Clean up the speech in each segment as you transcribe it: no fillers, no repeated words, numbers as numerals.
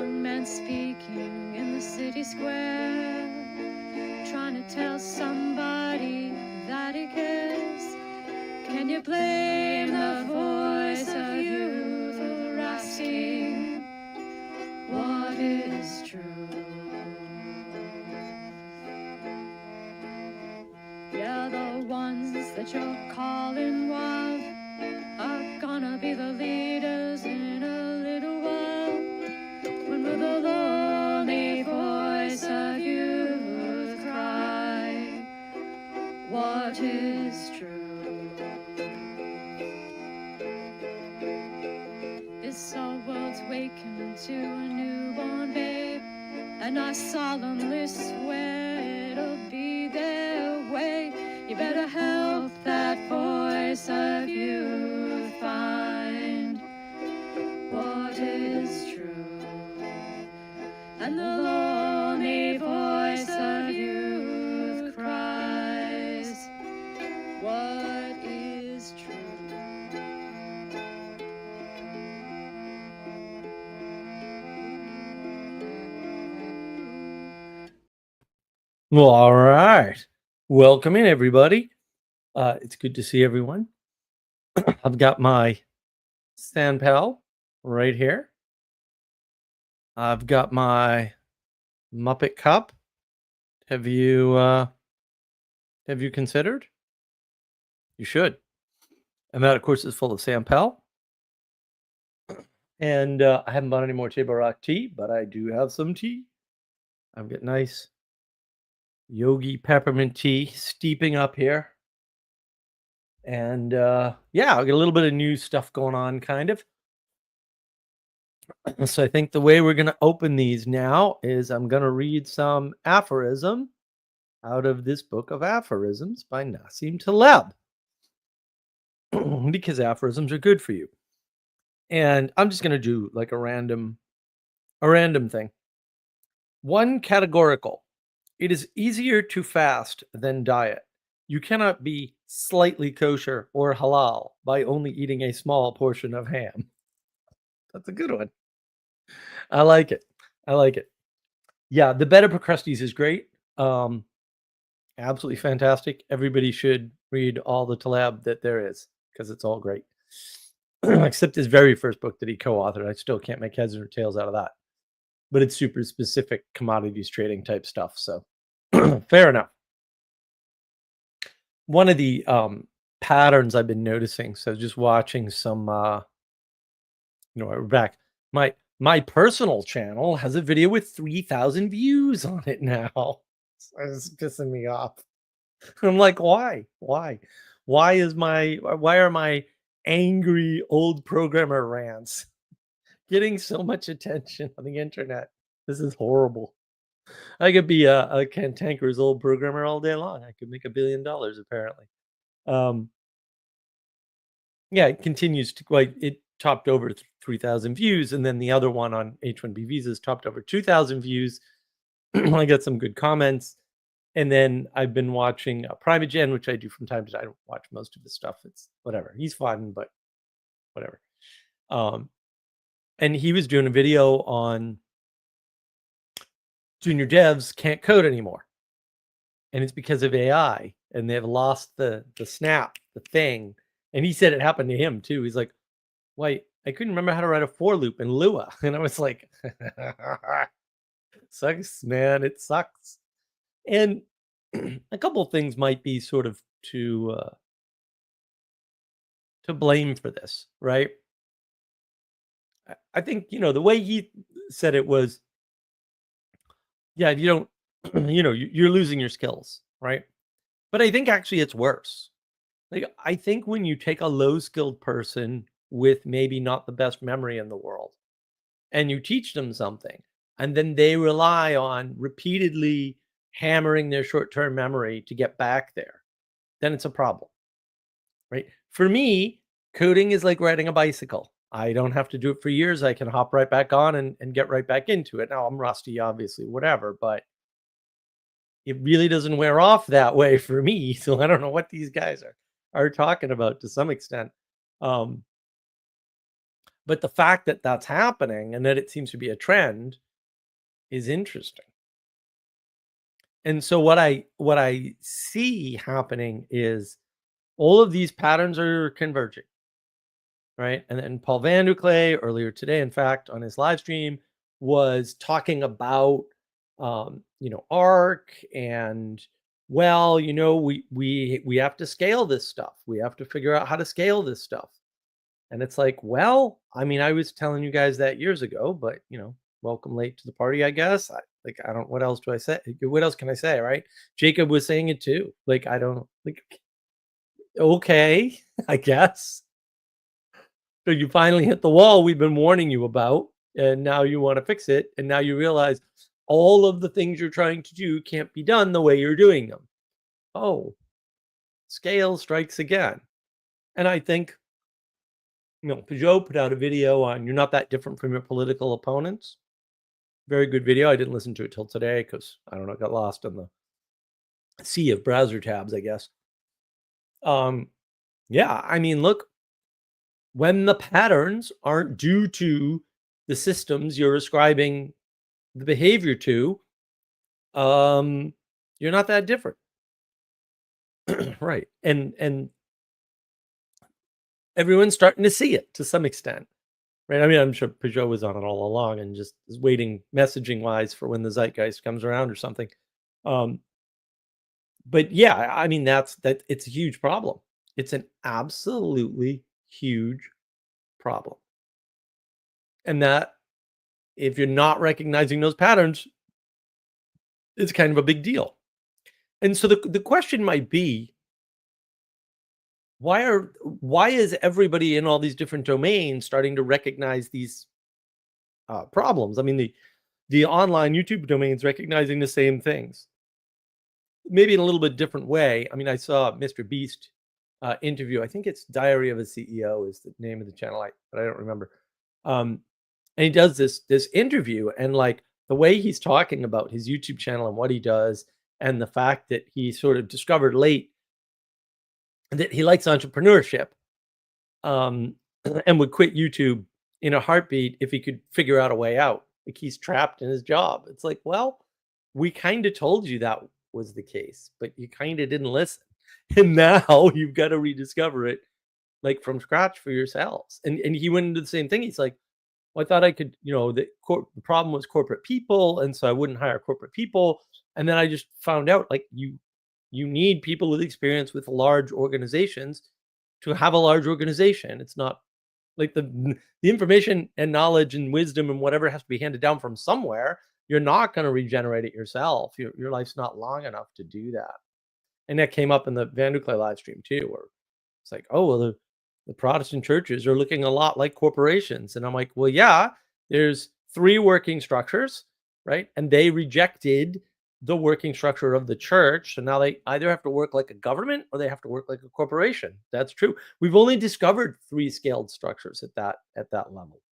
young man speaking in the city square, trying to tell somebody that he cares. Can you blame the voice of youth for asking what is true? Yeah, the ones that you're calling wild are gonna be the leaders in a little while, when will the lonely voice of youth cry what is true? This our world's waking to a newborn babe, and I solemnly swear it'll be their way. You better help that voice of youth find what is true. And the lonely voice of youth cries, what is true? Well, all right. Welcome in, everybody. It's good to see everyone. I've got my Sand Pal right here. I've got my Muppet Cup. Have you considered? You should. And that, of course, is full of Sand Pal. And I haven't bought any more Table Rock tea, but I do have some tea. I've got nice Yogi peppermint tea steeping up here. And yeah, I've got a little bit of new stuff going on, kind of. So I think the way we're going to open these now is I'm going to read some aphorism out of this book of aphorisms by Nassim Taleb, because aphorisms are good for you. And I'm just going to do like a random thing. One categorical. It is easier to fast than diet. You cannot be slightly kosher or halal by only eating a small portion of ham. That's a good one. I like it. Yeah, the Bed of Procrustes is great. Absolutely fantastic. Everybody should read all the Taleb that there is, because it's all great. Except his very first book that he co-authored. I still can't make heads or tails out of that. But it's super specific commodities trading type stuff. So fair enough. One of the patterns I've been noticing, so just watching some we're back. My personal channel has a video with 3,000 views on it now. It's pissing me off. I'm like, why? Why are my angry old programmer rants getting so much attention on the internet? This is horrible. I could be a cantankerous old programmer all day long. I could make $1 billion apparently. Yeah, it continues to it topped over 3,000 views, and then the other one on H-1B visas topped over 2,000 views. I got some good comments. And then I've been watching Primogen, which I do from time to time. I don't watch most of the stuff. It's whatever. He's fun, but whatever. And he was doing a video on junior devs can't code anymore. And it's because of AI. And they've lost the snap, the thing. And he said it happened to him too. He's like, wait, I couldn't remember how to write a for loop in Lua. And I was like, sucks, man. It sucks. And a couple of things might be sort of to blame for this, right? I think, the way he said it was, yeah, you don't, you're losing your skills, right? But I think actually it's worse. Like, I think when you take a low skilled person with maybe not the best memory in the world and you teach them something, and then they rely on repeatedly hammering their short-term memory to get back there, then it's a problem, right? For me, coding is like riding a bicycle. I don't have to do it for years. I can hop right back on and get right back into it. Now I'm rusty, obviously, whatever, but it really doesn't wear off that way for me. So I don't know what these guys are talking about to some extent. But But the fact that that's happening and that it seems to be a trend is interesting. And so what I see happening is all of these patterns are converging, right? And then Paul VanderKlay earlier today, in fact, on his live stream, was talking about ARC and we have to scale this stuff. We have to figure out how to scale this stuff. And it's like, well, I mean, I was telling you guys that years ago, but welcome late to the party, I guess. What else do I say? What else can I say, right? Jacob was saying it too. I don't okay, I guess. So you finally hit the wall we've been warning you about, and now you want to fix it. And now you realize all of the things you're trying to do can't be done the way you're doing them. Oh, scale strikes again. And I think, Peugeot put out a video on you're not that different from your political opponents. Very good video. I didn't listen to it till today because I don't know, got lost in the sea of browser tabs, I guess. Yeah, I mean, look, when the patterns aren't due to the systems you're ascribing the behavior to, you're not that different. Right. And everyone's starting to see it to some extent. Right. I mean, I'm sure Peugeot was on it all along and just is waiting messaging wise for when the zeitgeist comes around or something. But yeah, I mean, it's a huge problem. It's an absolutely huge problem. And that if you're not recognizing those patterns, it's kind of a big deal. And so the question might be, why is everybody in all these different domains starting to recognize these problems? I mean, the online YouTube domains recognizing the same things, maybe in a little bit different way. I mean, I saw Mr. Beast interview. I think it's Diary of a CEO is the name of the channel, but I don't remember. And he does this interview, and the way he's talking about his YouTube channel and what he does, and the fact that he sort of discovered late that he likes entrepreneurship, and would quit YouTube in a heartbeat if he could figure out a way out. Like he's trapped in his job. It's like, well, we kind of told you that was the case, but you kind of didn't listen. And now you've got to rediscover it from scratch for yourselves. And he went into the same thing. He's like, well, I thought I could, the problem was corporate people. And so I wouldn't hire corporate people. And then I just found out you need people with experience with large organizations to have a large organization. It's not like the information and knowledge and wisdom and whatever has to be handed down from somewhere. You're not going to regenerate it yourself. Your life's not long enough to do that. And that came up in the VanderKlay live stream too, where it's like, oh, well, the Protestant churches are looking a lot like corporations. And I'm like, well, yeah, there's 3 working structures, right? And they rejected the working structure of the church. So now they either have to work like a government or they have to work like a corporation. That's true. We've only discovered 3 scaled structures at that level.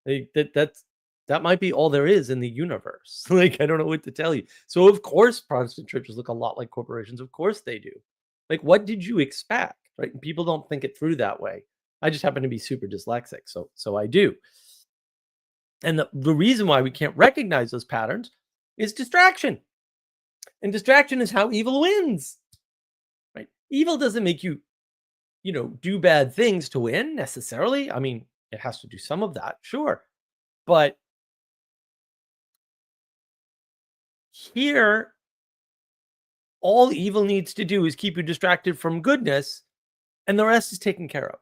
That might be all there is in the universe. I don't know what to tell you. So of course, Protestant churches look a lot like corporations. Of course they do. What did you expect? Right? And people don't think it through that way. I just happen to be super dyslexic. So I do. And the reason why we can't recognize those patterns is distraction. And distraction is how evil wins. Right? Evil doesn't make you, do bad things to win necessarily. I mean, it has to do some of that, sure. But here, all evil needs to do is keep you distracted from goodness, and the rest is taken care of.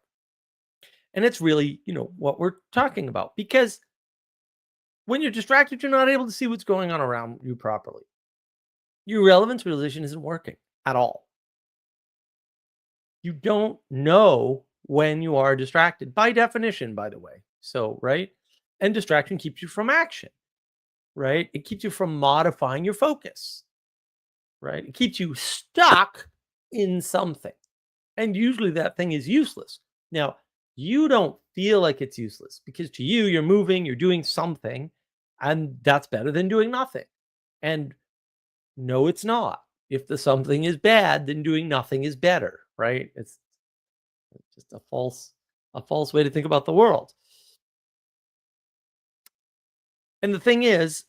And it's really, what we're talking about. Because when you're distracted, you're not able to see what's going on around you properly. Your relevance realization isn't working at all. You don't know when you are distracted, by definition, by the way. So, right? And distraction keeps you from action, right? It keeps you from modifying your focus, right? It keeps you stuck in something. And usually that thing is useless. Now, you don't feel like it's useless because to you, you're moving, you're doing something, and that's better than doing nothing. And no, it's not. If the something is bad, then doing nothing is better, right? It's just a false way to think about the world. And the thing is,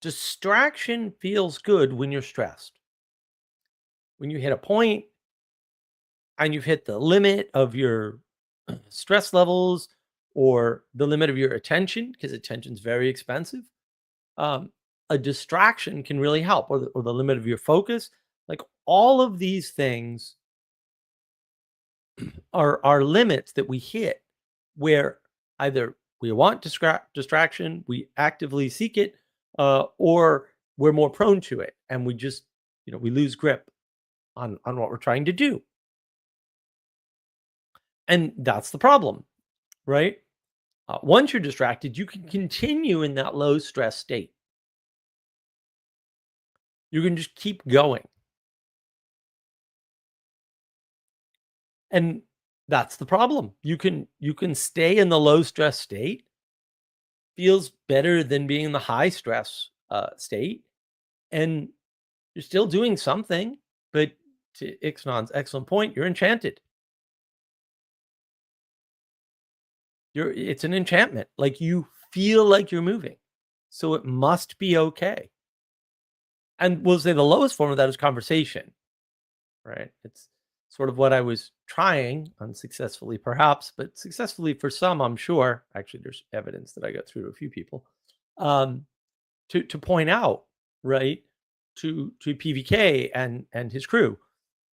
distraction feels good when you're stressed. When you hit a point and you've hit the limit of your stress levels or the limit of your attention, because attention's very expensive, um, a distraction can really help, or the limit of your focus. Like all of these things are limits that we hit where either we want distraction, we actively seek it, or we're more prone to it, and we just we lose grip on what we're trying to do, and that's the problem, right? Once you're distracted, you can continue in that low stress state. You can just keep going, and that's the problem. You can stay in the low stress state. Feels better than being in the high stress state, and you're still doing something, but to Ixnan's excellent point, you're enchanted. It's an enchantment. Like you feel like you're moving. So it must be okay. And we'll say the lowest form of that is conversation, right? It's sort of what I was trying unsuccessfully, perhaps, but successfully for some, I'm sure. Actually, there's evidence that I got through to a few people. Um, to point out, right, to PVK and his crew.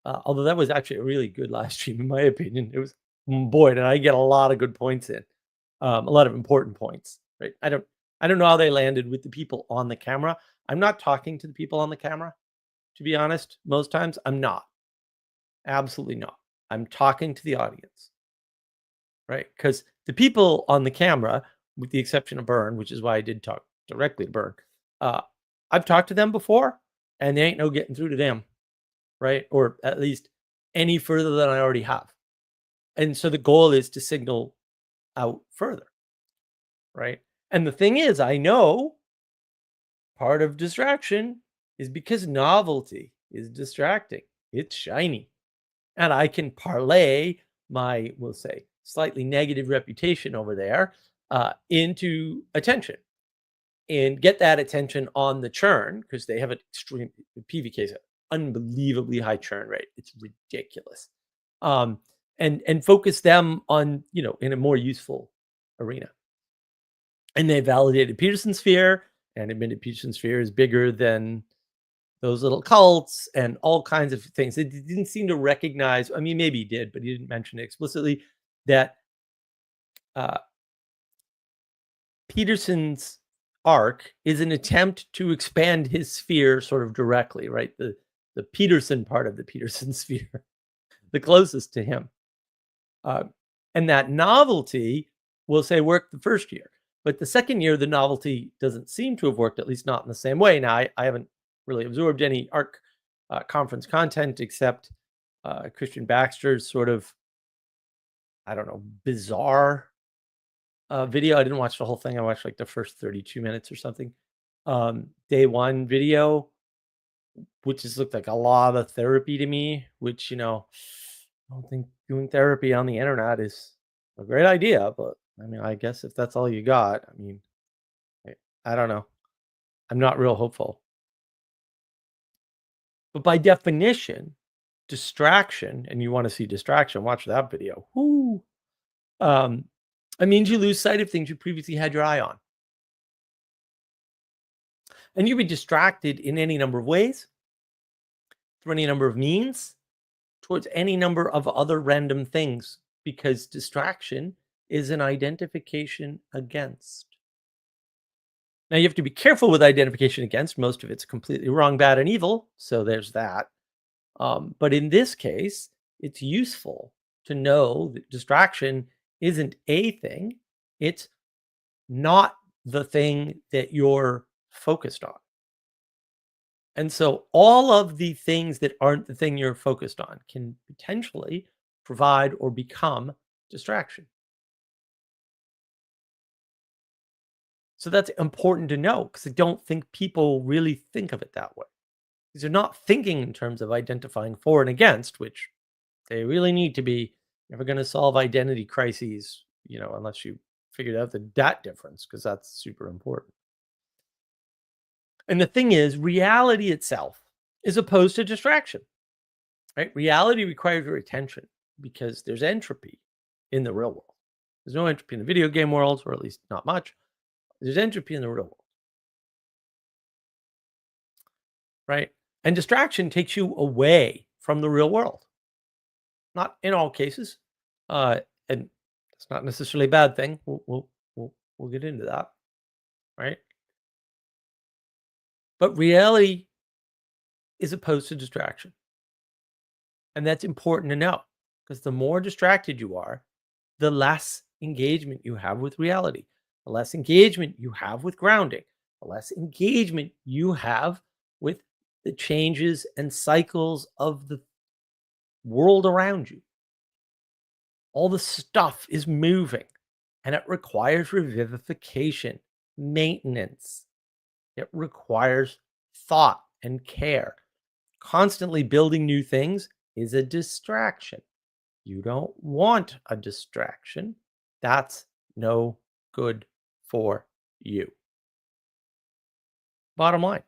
Although that was actually a really good live stream, in my opinion. It was boy, did I get a lot of good points in, a lot of important points. Right? I don't know how they landed with the people on the camera. I'm not talking to the people on the camera, to be honest. Most times, I'm not. Absolutely not. I'm talking to the audience, right? Because the people on the camera, with the exception of Burn, which is why I did talk directly to Burn, uh, I've talked to them before, and they ain't no getting through to them, right? Or at least any further than I already have. And so the goal is to signal out further, right? And the thing is, I know part of distraction is because novelty is distracting. It's shiny. And I can parlay my, we'll say, slightly negative reputation over there into attention and get that attention on the churn because they have an extreme PVK's an unbelievably high churn rate. It's ridiculous. Um, and focus them on, in a more useful arena. And they validated Peterson sphere and admitted Peterson sphere is bigger than those little cults and all kinds of things. It didn't seem to recognize, I mean, maybe he did, but he didn't mention it explicitly, that uh, Peterson's arc is an attempt to expand his sphere sort of directly, right? The Peterson part of the Peterson sphere, the closest to him. And that novelty, will say, worked the first year. But the second year, the novelty doesn't seem to have worked, at least not in the same way. Now, I haven't really absorbed any ARC conference content except Christian Baxter's sort of, I don't know, bizarre video. I didn't watch the whole thing. I watched like the first 32 minutes or something. Day one video, which just looked like a lot of therapy to me, which, I don't think doing therapy on the internet is a great idea. But I mean, I guess if that's all you got, I mean, I don't know. I'm not real hopeful. But by definition, distraction, and you want to see distraction, watch that video. Whoo! It means you lose sight of things you previously had your eye on. And you'll be distracted in any number of ways, through any number of means, towards any number of other random things, because distraction is an identification against. Now, you have to be careful with identification against. Most of it's completely wrong, bad, and evil. So there's that. But in this case, it's useful to know that distraction isn't a thing. It's not the thing that you're focused on. And so all of the things that aren't the thing you're focused on can potentially provide or become distraction. So that's important to know because I don't think people really think of it that way. Because they're not thinking in terms of identifying for and against, which they really need to be. Never going to solve identity crises, unless you figured out that difference, because that's super important. And the thing is, reality itself is opposed to distraction, right? Reality requires your attention because there's entropy in the real world. There's no entropy in the video game world, or at least not much. There's entropy in the real world, right? And distraction takes you away from the real world. Not in all cases, and it's not necessarily a bad thing. We'll get into that, right? But reality is opposed to distraction, and that's important to know because the more distracted you are, the less engagement you have with reality, the less engagement you have with grounding, the less engagement you have with the changes and cycles of the world around you. All the stuff is moving and it requires revivification, maintenance. It requires thought and care. Constantly building new things is a distraction. You don't want a distraction. That's no good for you. Bottom line,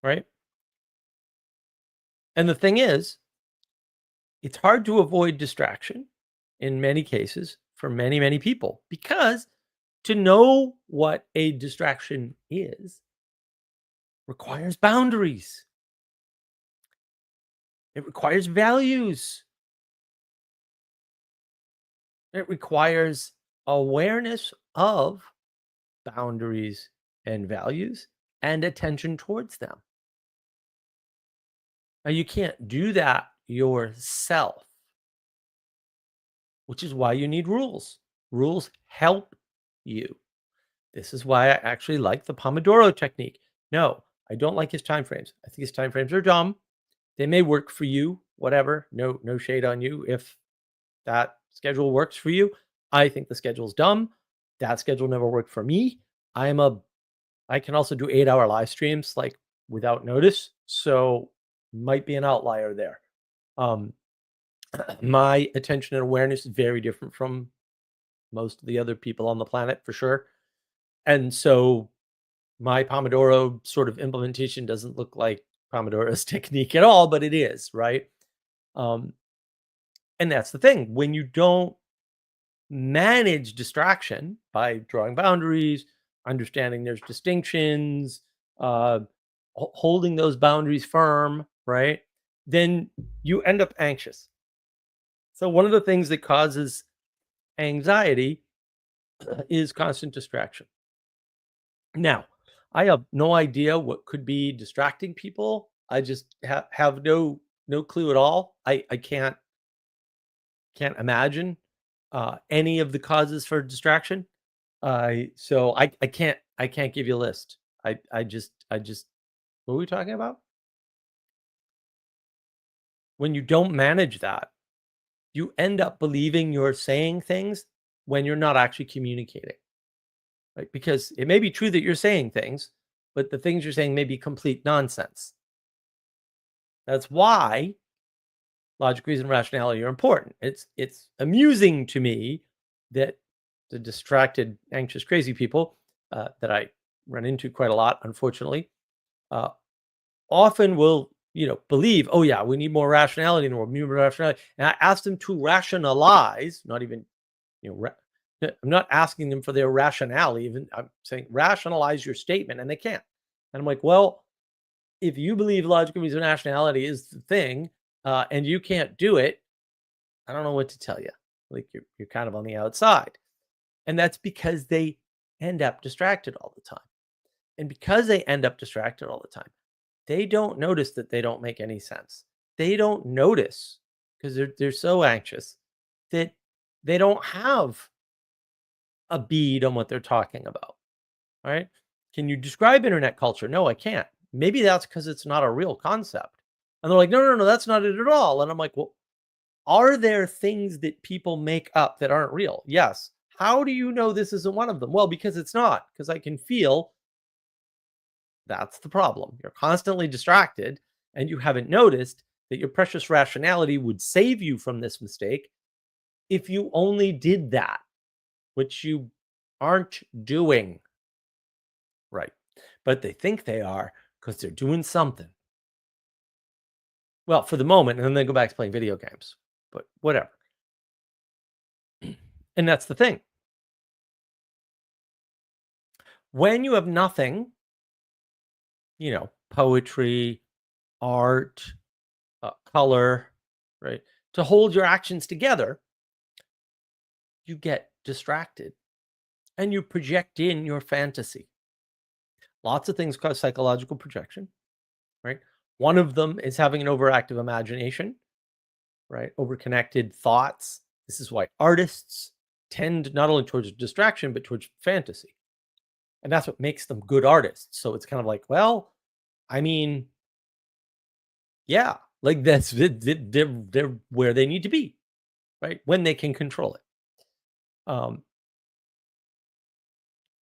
right? And the thing is, it's hard to avoid distraction in many cases for many, many people because to know what a distraction is requires boundaries. It requires values. It requires awareness of boundaries and values and attention towards them. Now, you can't do that yourself, which is why you need rules. Rules help you. This is why I actually like the Pomodoro technique. No, I don't like his time frames. I think his time frames are dumb. They may work for you, whatever. No shade on you if that schedule works for you. I think the schedule's dumb. That schedule never worked for me. I can also do 8-hour live streams like without notice. So might be an outlier there. My attention and awareness is very different from most of the other people on the planet for sure. And so my Pomodoro sort of implementation doesn't look like Pomodoro's technique at all, but it is, right? And that's the thing. When you don't manage distraction by drawing boundaries, understanding there's distinctions, holding those boundaries firm, right? Then you end up anxious. So one of the things that causes anxiety is constant distraction. Now, I have no idea what could be distracting people. I just have no clue at all. I can't imagine any of the causes for distraction. So I can't give you a list. I just what are we talking about? When you don't manage that, you end up believing you're saying things when you're not actually communicating. Right? Because it may be true that you're saying things, but the things you're saying may be complete nonsense. That's why logic, reason, rationality are important. It's amusing to me that the distracted, anxious, crazy people that I run into quite a lot, unfortunately, often will believe, oh yeah, we need more rationality in the world, we need more rationality. And I ask them to rationalize, not even I'm not asking them for their rationale. Even I'm saying rationalize your statement, and they can't. And I'm like, well, if you believe logical reason rationality is the thing, and you can't do it, I don't know what to tell you. Like you're kind of on the outside, and that's because they end up distracted all the time. And because they end up distracted all the time, they don't notice that they don't make any sense. They don't notice because they're so anxious that they don't have a bead on what they're talking about. All right. Can you describe internet culture? No, I can't. Maybe that's because it's not a real concept. And they're like, no, that's not it at all. And I'm like, well, are there things that people make up that aren't real? Yes. How do you know this isn't one of them? Well, because it's not, because I can feel that's the problem. You're constantly distracted and you haven't noticed that your precious rationality would save you from this mistake if you only did that, which you aren't doing. right? But they think they are because they're doing something. Well, for the moment, and then they go back to playing video games, but whatever. And that's the thing. When you have nothing, poetry, art, color, right, to hold your actions together, you get distracted and you project in your fantasy. Lots of things cause psychological projection, right? One of them is having an overactive imagination, right? Overconnected thoughts. This is why artists tend not only towards distraction, but towards fantasy. And that's what makes them good artists. So it's kind of like, well, I mean, yeah, like that's they're where they need to be, right? When they can control it. Um,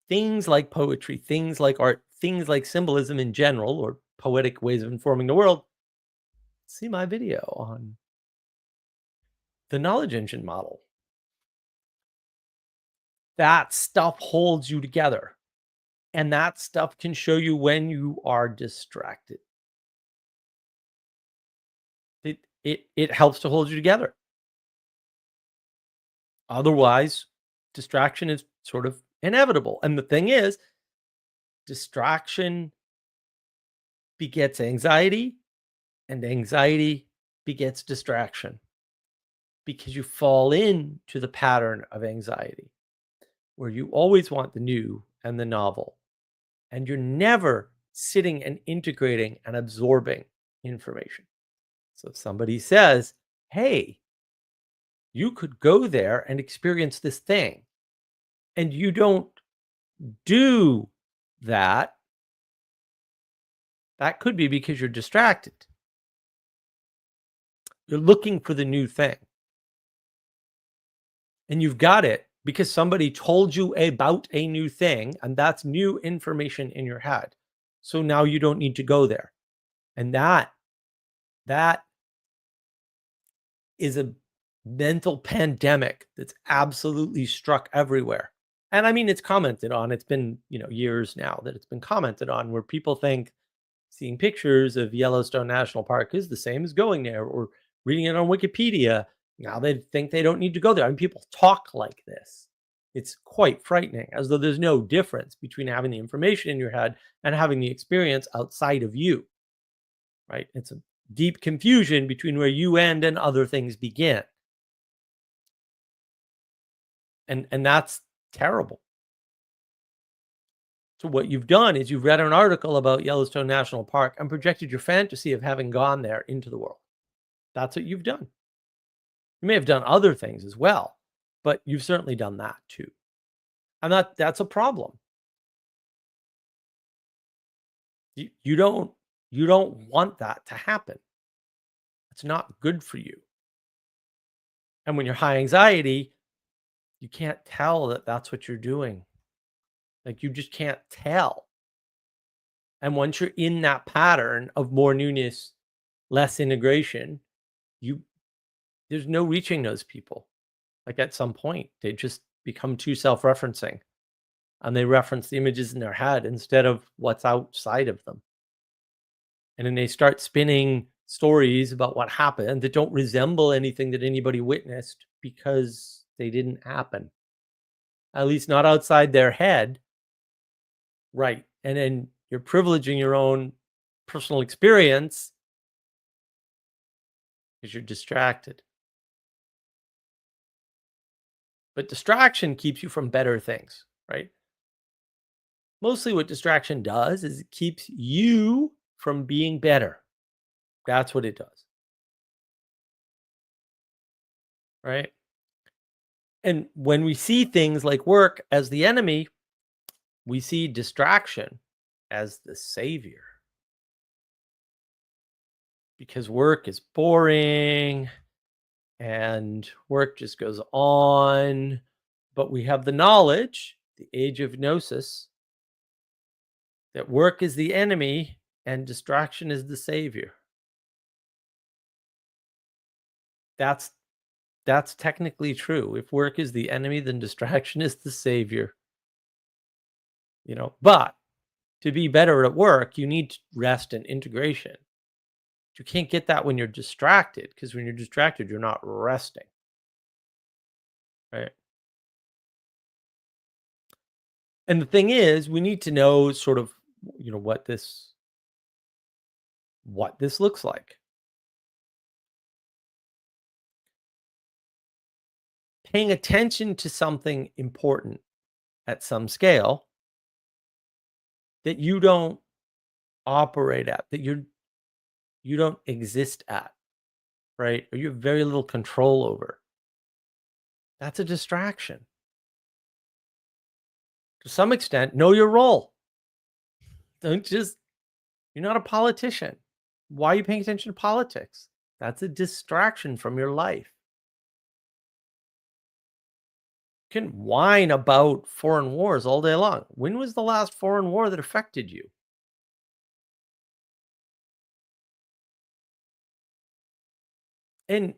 things like poetry, things like art, things like symbolism in general, or poetic ways of informing the world. See my video on the knowledge engine model. That stuff holds you together. And that stuff can show you when you are distracted. It helps to hold you together. Otherwise, distraction is sort of inevitable. And the thing is, distraction begets anxiety, and anxiety begets distraction because you fall into the pattern of anxiety where you always want the new and the novel, and you're never sitting and integrating and absorbing information. So if somebody says, hey, you could go there and experience this thing, and you don't do that, that could be because you're distracted. You're looking for the new thing. And you've got it because somebody told you about a new thing, and that's new information in your head. So now you don't need to go there. And that is a mental pandemic that's absolutely struck everywhere. And I mean, it's commented on. It's been, years now that it's been commented on, where people think seeing pictures of Yellowstone National Park is the same as going there, or reading it on Wikipedia. Now they think they don't need to go there. I mean, people talk like this. It's quite frightening, as though there's no difference between having the information in your head and having the experience outside of you, right? It's a deep confusion between where you end and other things begin. And that's terrible. So what you've done is you've read an article about Yellowstone National Park and projected your fantasy of having gone there into the world. That's what you've done. You may have done other things as well, but you've certainly done that too. And that's a problem. You don't want that to happen. It's not good for you. And when you're high anxiety, you can't tell that that's what you're doing. Like, you just can't tell. And once you're in that pattern of more newness, less integration, there's no reaching those people. Like, at some point, they just become too self-referencing, and they reference the images in their head instead of what's outside of them. And then they start spinning stories about what happened that don't resemble anything that anybody witnessed because they didn't happen. At least not outside their head. Right. And then you're privileging your own personal experience because you're distracted. But distraction keeps you from better things, right? Mostly what distraction does is it keeps you from being better. That's what it does. Right? And when we see things like work as the enemy, we see distraction as the savior. Because work is boring and work just goes on. But we have the knowledge, the age of gnosis, that work is the enemy and distraction is the savior. That's technically true. If work is the enemy, then distraction is the savior. But to be better at work, you need rest and integration. You can't get that when you're distracted, because when you're distracted, you're not resting, right? And the thing is, we need to know sort of, what this looks like. Paying attention to something important at some scale that you don't operate at, that you don't exist at, right? Or you have very little control over. That's a distraction. To some extent, know your role. Don't just You're not a politician. Why are you paying attention to politics? That's a distraction from your life. You can whine about foreign wars all day long. When was the last foreign war that affected you? And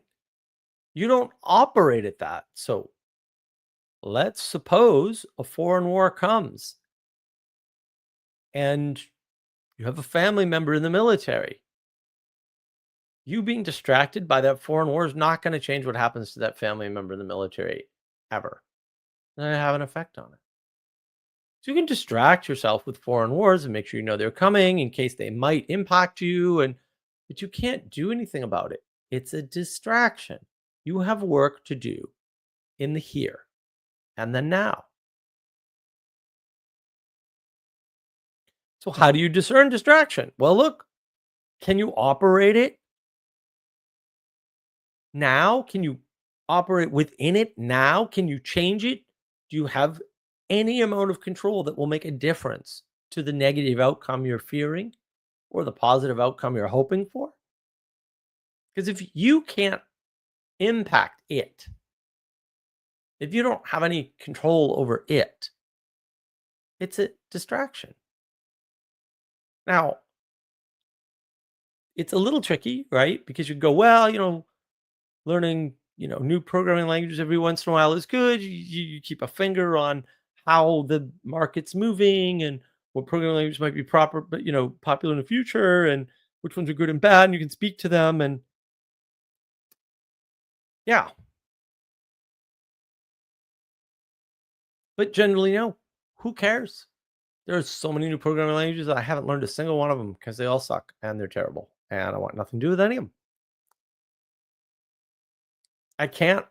you don't operate at that. So let's suppose a foreign war comes and you have a family member in the military. You being distracted by that foreign war is not going to change what happens to that family member in the military ever. It's not going to have an effect on it. So you can distract yourself with foreign wars and make sure you know they're coming in case they might impact you, but you can't do anything about it. It's a distraction. You have work to do in the here and the now. So how do you discern distraction? Well, look, can you operate it now? Can you operate within it now? Can you change it? Do you have any amount of control that will make a difference to the negative outcome you're fearing or the positive outcome you're hoping for? Because if you can't impact it, if you don't have any control over it, it's a distraction. Now, it's a little tricky, right? Because you go, well, learning, new programming languages every once in a while is good. You keep a finger on how the market's moving and what programming language might be proper, but popular in the future, and which ones are good and bad, and you can speak to them. And yeah, but generally, no. Who cares? There's so many new programming languages that I haven't learned a single one of them because they all suck and they're terrible, and I want nothing to do with any of them. I can't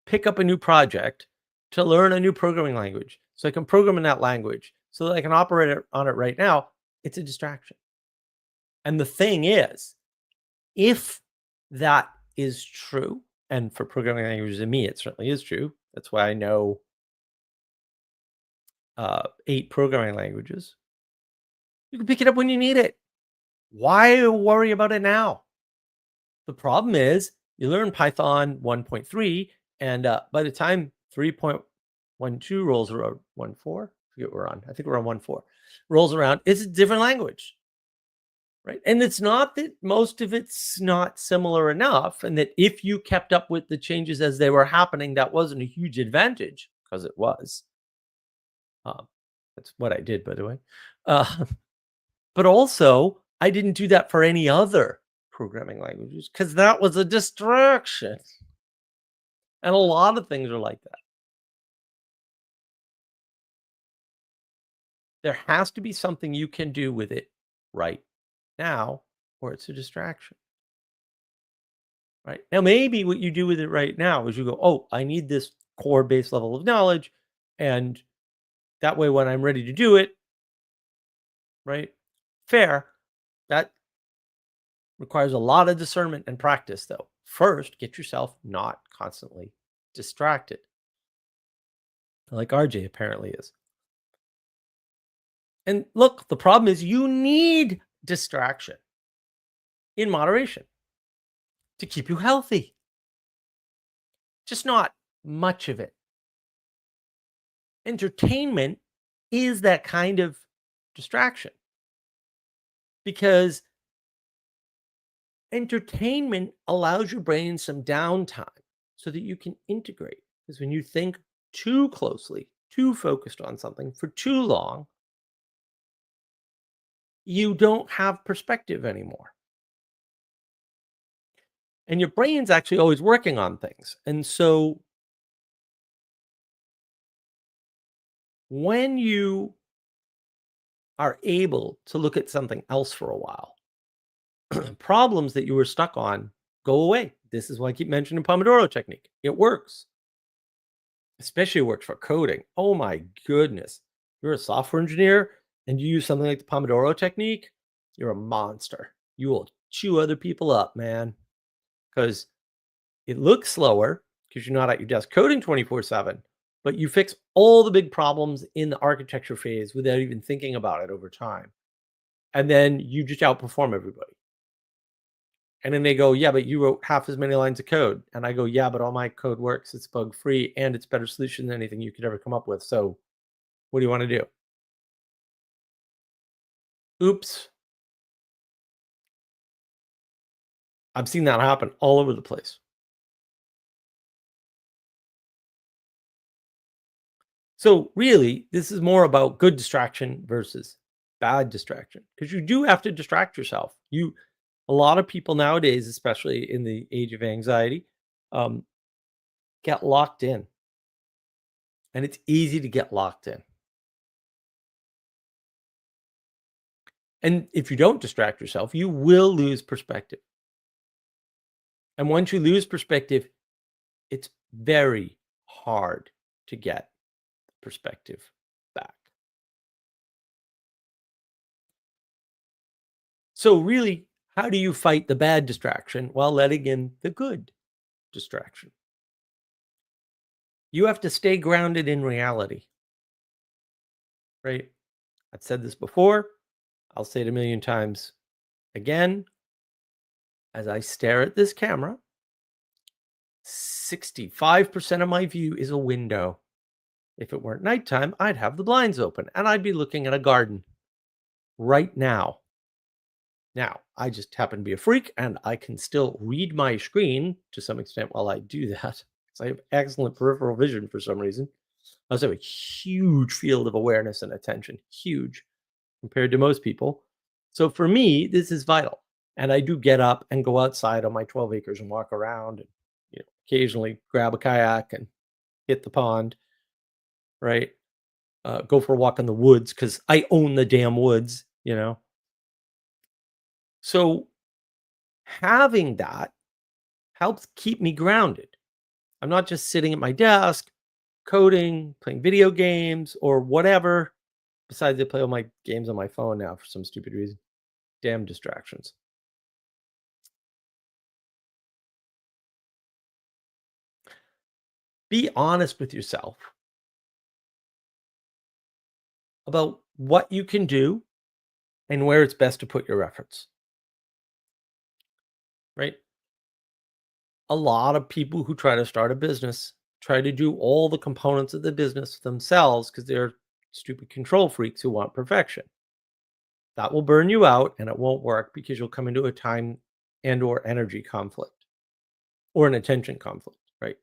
pick up a new project to learn a new programming language so I can program in that language so that I can operate on it right now. It's a distraction. And the thing is, if that is true, and for programming languages and me, it certainly is true. That's why I know 8 programming languages. You can pick it up when you need it. Why worry about it now? The problem is you learn Python 1.3, and by the time 3.12 rolls around, 1.4, I forget what we're on. I think we're on 1.4. Rolls around, it's a different language, right? And it's not that most of it's not similar enough, and that if you kept up with the changes as they were happening, that wasn't a huge advantage, because it was. That's what I did, by the way. But also, I didn't do that for any other programming languages because that was a distraction. And a lot of things are like that. There has to be something you can do with it right now, or it's a distraction. Right now, maybe what you do with it right now is you go, oh, I need this core base level of knowledge. And that way, when I'm ready to do it, right? Fair. That requires a lot of discernment and practice, though. First, get yourself not constantly distracted, like RJ apparently is. And look, the problem is you need distraction in moderation to keep you healthy, just not much of it. Entertainment is that kind of distraction because entertainment allows your brain some downtime so that you can integrate. Because when you think too closely, too focused on something for too long, you don't have perspective anymore. And your brain's actually always working on things. And so when you are able to look at something else for a while, problems that you were stuck on go away. This is why I keep mentioning Pomodoro technique. It works, especially works for coding. Oh my goodness. You're a software engineer and you use something like the Pomodoro technique, you're a monster. You will chew other people up, man, because it looks slower because you're not at your desk coding 24/7, but you fix all the big problems in the architecture phase without even thinking about it over time. And then you just outperform everybody. And then they go, "Yeah, but you wrote half as many lines of code." And I go, "Yeah, but all my code works. It's bug free and it's better solution than anything you could ever come up with. So what do you want to do?" Oops. I've seen that happen all over the place. So really, this is more about good distraction versus bad distraction because you do have to distract yourself. A lot of people nowadays, especially in the age of anxiety, um, get locked in, and it's easy to get locked in. And if you don't distract yourself, you will lose perspective. And once you lose perspective, it's very hard to get perspective back. So, really, how do you fight the bad distraction while letting in the good distraction? You have to stay grounded in reality, right? I've said this before, I'll say it a million times again. As I stare at this camera, 65% of my view is a window. If it weren't nighttime, I'd have the blinds open and I'd be looking at a garden right now. Now, I just happen to be a freak and I can still read my screen to some extent while I do that. Because I have excellent peripheral vision for some reason. I also have a huge field of awareness and attention, huge compared to most people. So for me, this is vital. And I do get up and go outside on my 12 acres and walk around and occasionally grab a kayak and hit the pond, right? Go for a walk in the woods because I own the damn woods. So having that helps keep me grounded. I'm not just sitting at my desk, coding, playing video games, or whatever. Besides, I play all my games on my phone now for some stupid reason. Damn distractions. Be honest with yourself about what you can do and where it's best to put your efforts, right? A lot of people who try to start a business try to do all the components of the business themselves because they're stupid control freaks who want perfection. That will burn you out and it won't work because you'll come into a time and or energy conflict or an attention conflict, right?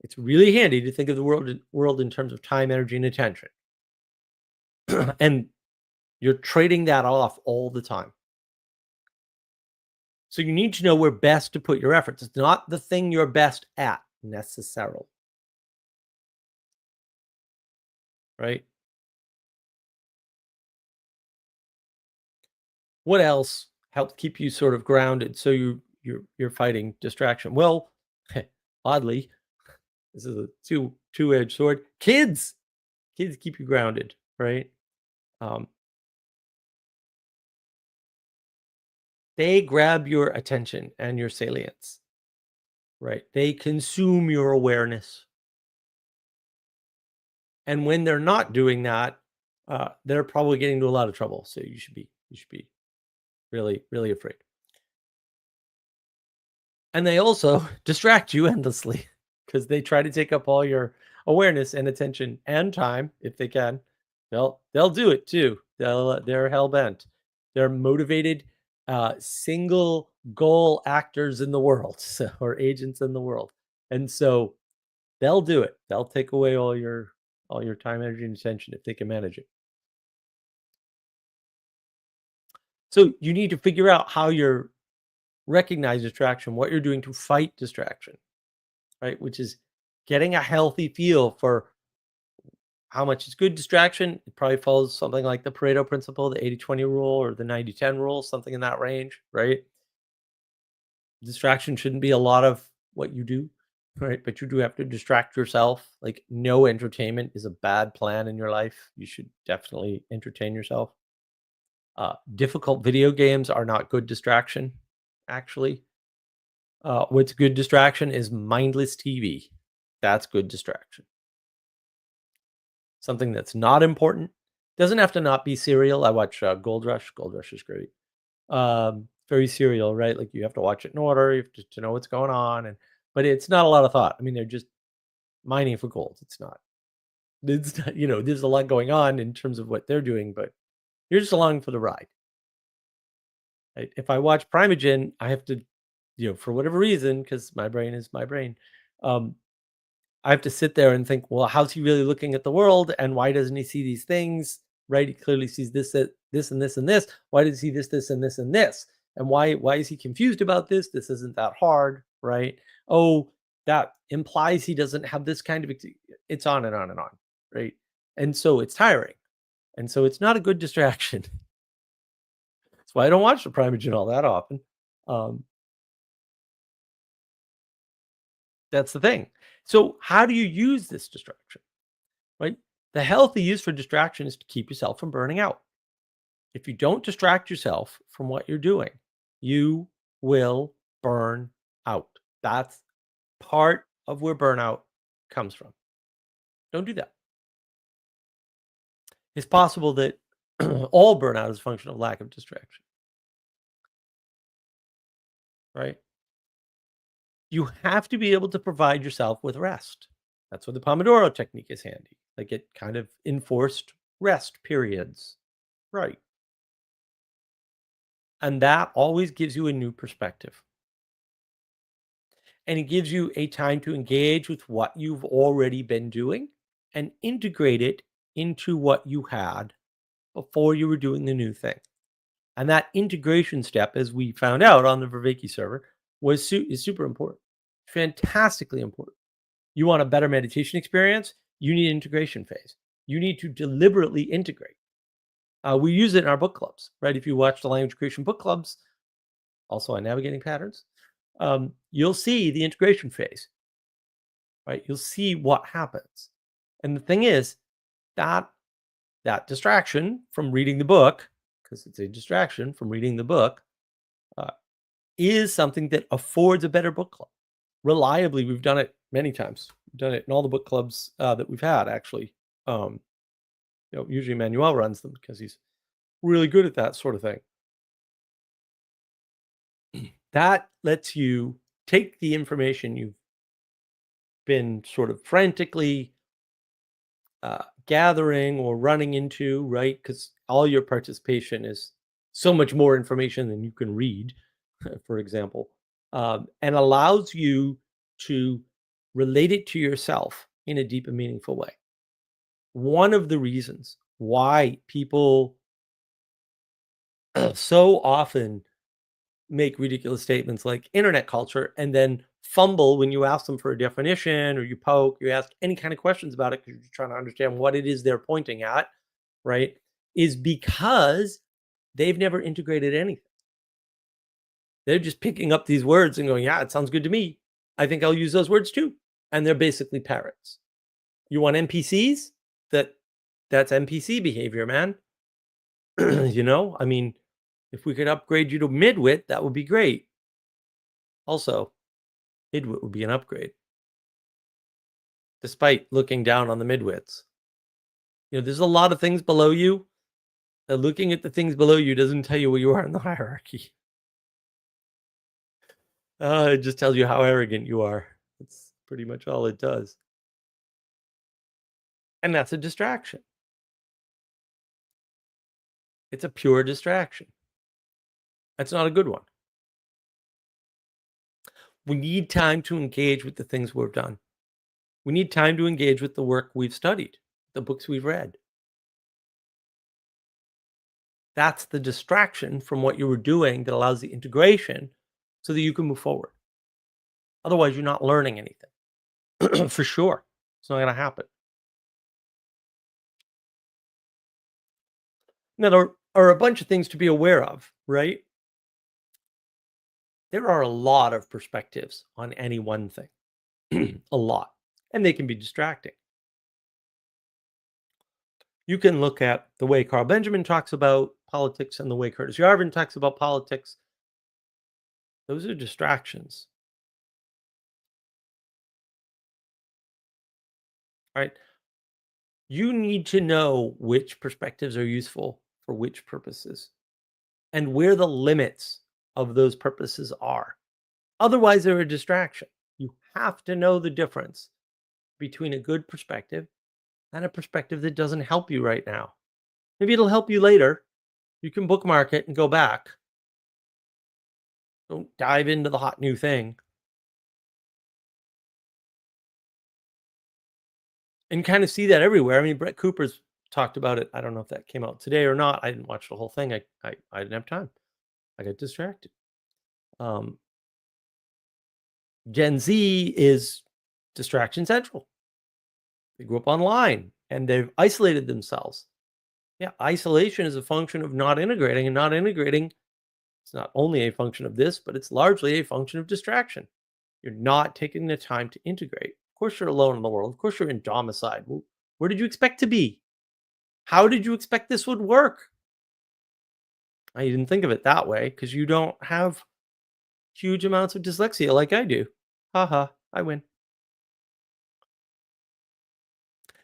It's really handy to think of the world in terms of time, energy, and attention. And you're trading that off all the time. So you need to know where best to put your efforts. It's not the thing you're best at necessarily, right? What else helps keep you sort of grounded so you're fighting distraction? Well, oddly, this is a two-edged sword. Kids keep you grounded, right? Um, they grab your attention and your salience, right? They consume your awareness. And when they're not doing that, they're probably getting into a lot of trouble. So you should be really, really afraid. And they also distract you endlessly because they try to take up all your awareness and attention and time if they can. They'll do it too. They're hell bent. They're motivated, single goal actors in the world, or agents in the world, and so they'll do it. They'll take away all your time, energy, and attention if they can manage it. So you need to figure out how you're recognize distraction, what you're doing to fight distraction, right? Which is getting a healthy feel for how much is good distraction. It probably follows something like the Pareto principle, the 80-20 rule, or the 90-10 rule, something in that range, right? Distraction shouldn't be a lot of what you do, right? But you do have to distract yourself. Like, no entertainment is a bad plan in your life. You should definitely entertain yourself. Difficult video games are not good distraction, actually. What's good distraction is mindless TV. That's good distraction. Something that's not important. Doesn't have to not be serial. I watch Gold Rush. Gold Rush is great. Very serial, right? Like, you have to watch it in order. You have to know what's going on, but it's not a lot of thought. I mean, they're just mining for gold. It's not. There's a lot going on in terms of what they're doing, but you're just along for the ride. Right? If I watch Primeagen, I have to, for whatever reason, because my brain is my brain. I have to sit there and think, well, how's he really looking at the world, and why doesn't he see these things? Right? He clearly sees this, this, and this, and this. Why does he see this, this, and this, and this? And why is he confused about this? This isn't that hard, right? Oh, that implies he doesn't have this kind of. It's on and on and on, right? And so it's tiring, and so it's not a good distraction. That's why I don't watch the Primeagen all that often. That's the thing. So how do you use this distraction? Right? The healthy use for distraction is to keep yourself from burning out. If you don't distract yourself from what you're doing, you will burn out. That's part of where burnout comes from. Don't do that. It's possible that all burnout is a function of lack of distraction. Right? You have to be able to provide yourself with rest. That's where the Pomodoro technique is handy. Like, it kind of enforced rest periods. Right. And that always gives you a new perspective. And it gives you a time to engage with what you've already been doing and integrate it into what you had before you were doing the new thing. And that integration step, as we found out on the Vervaeke server, is super important. Fantastically important. You want a better meditation experience? You need integration phase. You need to deliberately integrate. We use it in our book clubs, right? If you watch the language creation book clubs, also on Navigating Patterns, you'll see the integration phase, right? You'll see what happens. And the thing is, that distraction from reading the book, because it's a distraction from reading the book, is something that affords a better book club. Reliably, we've done it many times. We've done it in all the book clubs that we've had, actually. Usually Manuel runs them because he's really good at that sort of thing. That lets you take the information you've been sort of frantically gathering or running into, right? Because all your participation is so much more information than you can read, for example, and allows you to relate it to yourself in a deep and meaningful way. One of the reasons why people so often make ridiculous statements like internet culture and then fumble when you ask them for a definition, or you ask any kind of questions about it because you're trying to understand what it is they're pointing at, right? Is because they've never integrated anything. They're just picking up these words and going, yeah, it sounds good to me. I think I'll use those words too. And they're basically parrots. You want NPCs? That's NPC behavior, man. I mean, if we could upgrade you to midwit, that would be great. Also, midwit would be an upgrade, despite looking down on the midwits. There's a lot of things below you. Looking at the things below you doesn't tell you where you are in the hierarchy. It just tells you how arrogant you are. That's pretty much all it does. And that's a distraction. It's a pure distraction. That's not a good one. We need time to engage with the things we've done. We need time to engage with the work we've studied, the books we've read. That's the distraction from what you were doing that allows the integration so that you can move forward. Otherwise, you're not learning anything. For sure. It's not going to happen. Now, there are a bunch of things to be aware of, right? There are a lot of perspectives on any one thing, a lot, and they can be distracting. You can look at the way Carl Benjamin talks about politics and the way Curtis Yarvin talks about politics. Those are distractions, right? You need to know which perspectives are useful for which purposes and where the limits of those purposes are. Otherwise, they're a distraction. You have to know the difference between a good perspective and a perspective that doesn't help you right now. Maybe it'll help you later. You can bookmark it and go back. Don't dive into the hot new thing. And kind of see that everywhere. I mean, Brett Cooper's talked about it. I don't know if that came out today or not. I didn't watch the whole thing. I didn't have time. I got distracted. Gen Z is distraction central. They grew up online and they've isolated themselves. Yeah, isolation is a function of not integrating, and not integrating, it's not only a function of this, but it's largely a function of distraction. You're not taking the time to integrate. Of course, you're alone in the world. Of course, you're in domicile. Where did you expect to be? How did you expect this would work? I didn't think of it that way because you don't have huge amounts of dyslexia like I do. Haha, I win.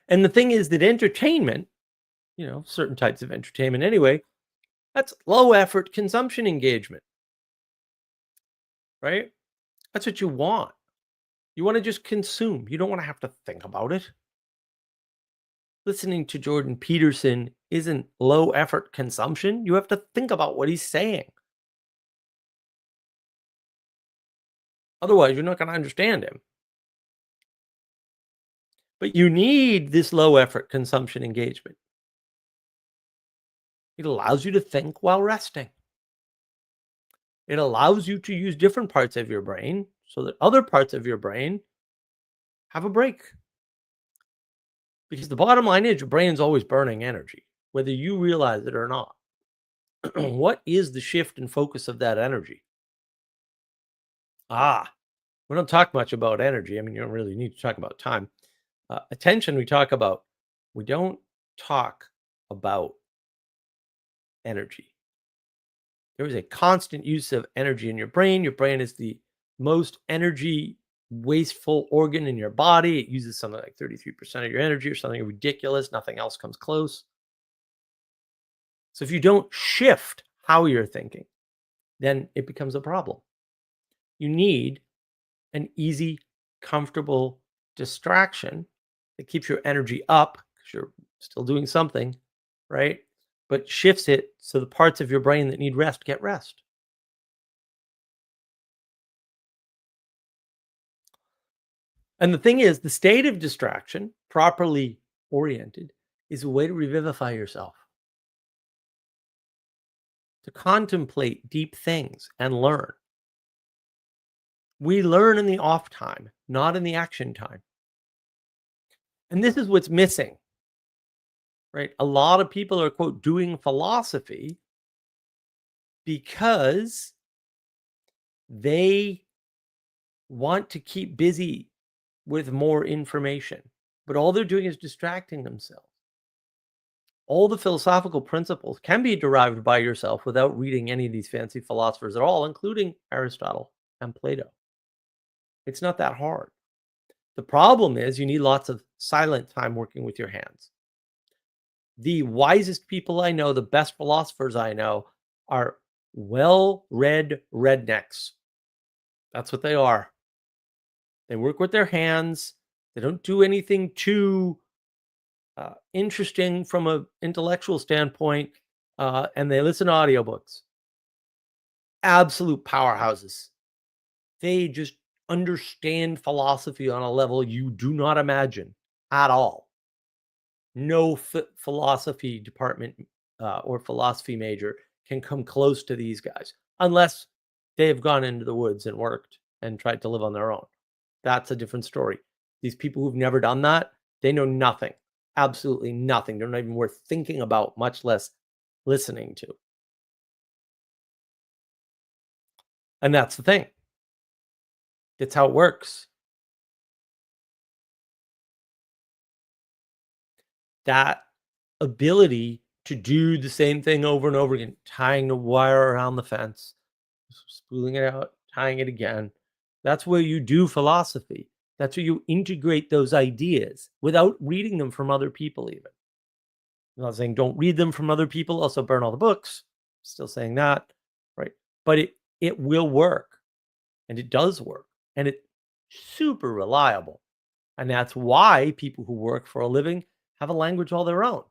And the thing is that entertainment, certain types of entertainment anyway, that's low effort consumption engagement, right? That's what you want. You want to just consume. You don't want to have to think about it. Listening to Jordan Peterson isn't low effort consumption. You have to think about what he's saying. Otherwise, you're not going to understand him. But you need this low effort consumption engagement. It allows you to think while resting. It allows you to use different parts of your brain so that other parts of your brain have a break. Because the bottom line is your brain's always burning energy, whether you realize it or not. What is the shift and focus of that energy? We don't talk much about energy. I mean, you don't really need to talk about time. Attention, we talk about. We don't talk about energy. There is a constant use of energy in your brain. Your brain is the most energy wasteful organ in your body. It uses something like 33% of your energy or something ridiculous. Nothing else comes close. So if you don't shift how you're thinking, then it becomes a problem. You need an easy, comfortable distraction that keeps your energy up because you're still doing something, right? But shifts it so the parts of your brain that need rest get rest. And the thing is, the state of distraction, properly oriented, is a way to revivify yourself, to contemplate deep things and learn. We learn in the off time, not in the action time. And this is what's missing, right? A lot of people are, quote, doing philosophy because they want to keep busy with more information, but all they're doing is distracting themselves. All the philosophical principles can be derived by yourself without reading any of these fancy philosophers at all, including Aristotle and Plato. It's not that hard. The problem is you need lots of silent time working with your hands. The wisest people I know, the best philosophers I know, are well-read rednecks. That's what they are. They work with their hands. They don't do anything too interesting from an intellectual standpoint, and they listen to audiobooks. Absolute powerhouses. They just understand philosophy on a level you do not imagine at all. No philosophy department or philosophy major can come close to these guys, unless they have gone into the woods and worked and tried to live on their own. That's a different story. These people who've never done that, they know nothing, absolutely nothing. They're not even worth thinking about, much less listening to. And that's the thing. It's how it works. That ability to do the same thing over and over again, tying the wire around the fence, spooling it out, tying it again. That's where you do philosophy. That's where you integrate those ideas without reading them from other people, even. I'm not saying don't read them from other people, also burn all the books. Still saying that, right? But it will work, and it does work, and it's super reliable. And that's why people who work for a living have a language all their own,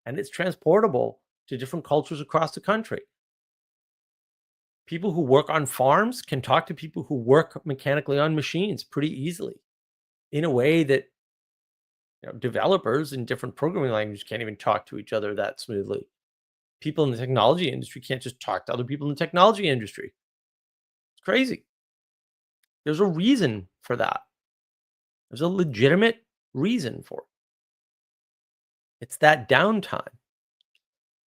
and it's transportable to different cultures across the country. People who work on farms can talk to people who work mechanically on machines pretty easily, in a way that developers in different programming languages can't even talk to each other that smoothly. People in the technology industry can't just talk to other people in the technology industry. It's crazy. There's a reason for that. There's a legitimate reason for it. It's that downtime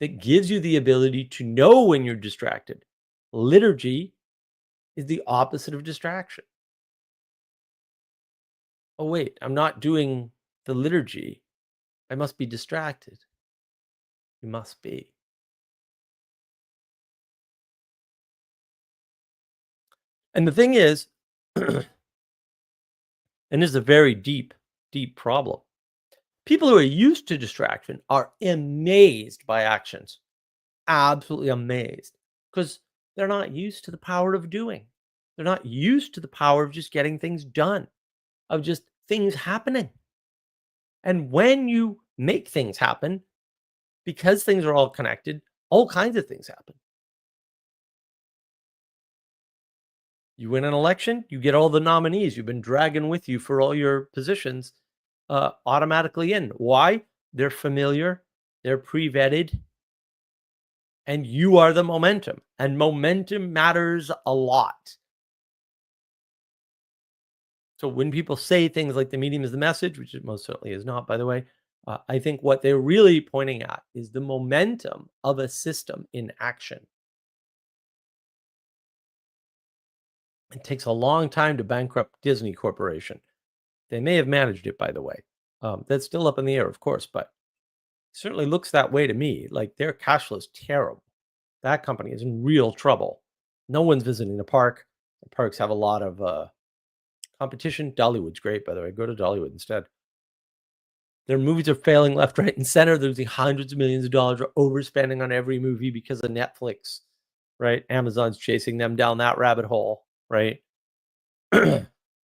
that gives you the ability to know when you're distracted. Liturgy is the opposite of distraction. Oh, wait, I'm not doing the liturgy. I must be distracted. You must be. And the thing is, and this is a very deep, deep problem. People who are used to distraction are amazed by actions. Absolutely amazed. Because they're not used to the power of doing. They're not used to the power of just getting things done, of just things happening. And when you make things happen, because things are all connected, all kinds of things happen. You win an election, you get all the nominees you've been dragging with you for all your positions automatically in. Why? They're familiar, they're pre-vetted, and you are the momentum. And momentum matters a lot. So when people say things like the medium is the message, which it most certainly is not, by the way, I think what they're really pointing at is the momentum of a system in action. It takes a long time to bankrupt Disney Corporation. They may have managed it, by the way. That's still up in the air, of course, but it certainly looks that way to me. Like their cash flow is terrible. That company is in real trouble. No one's visiting the park. The parks have a lot of competition. Dollywood's great, by the way. Go to Dollywood instead. Their movies are failing left, right, and center. They're losing hundreds of millions of dollars, or overspending on every movie because of Netflix, right? Amazon's chasing them down that rabbit hole, right?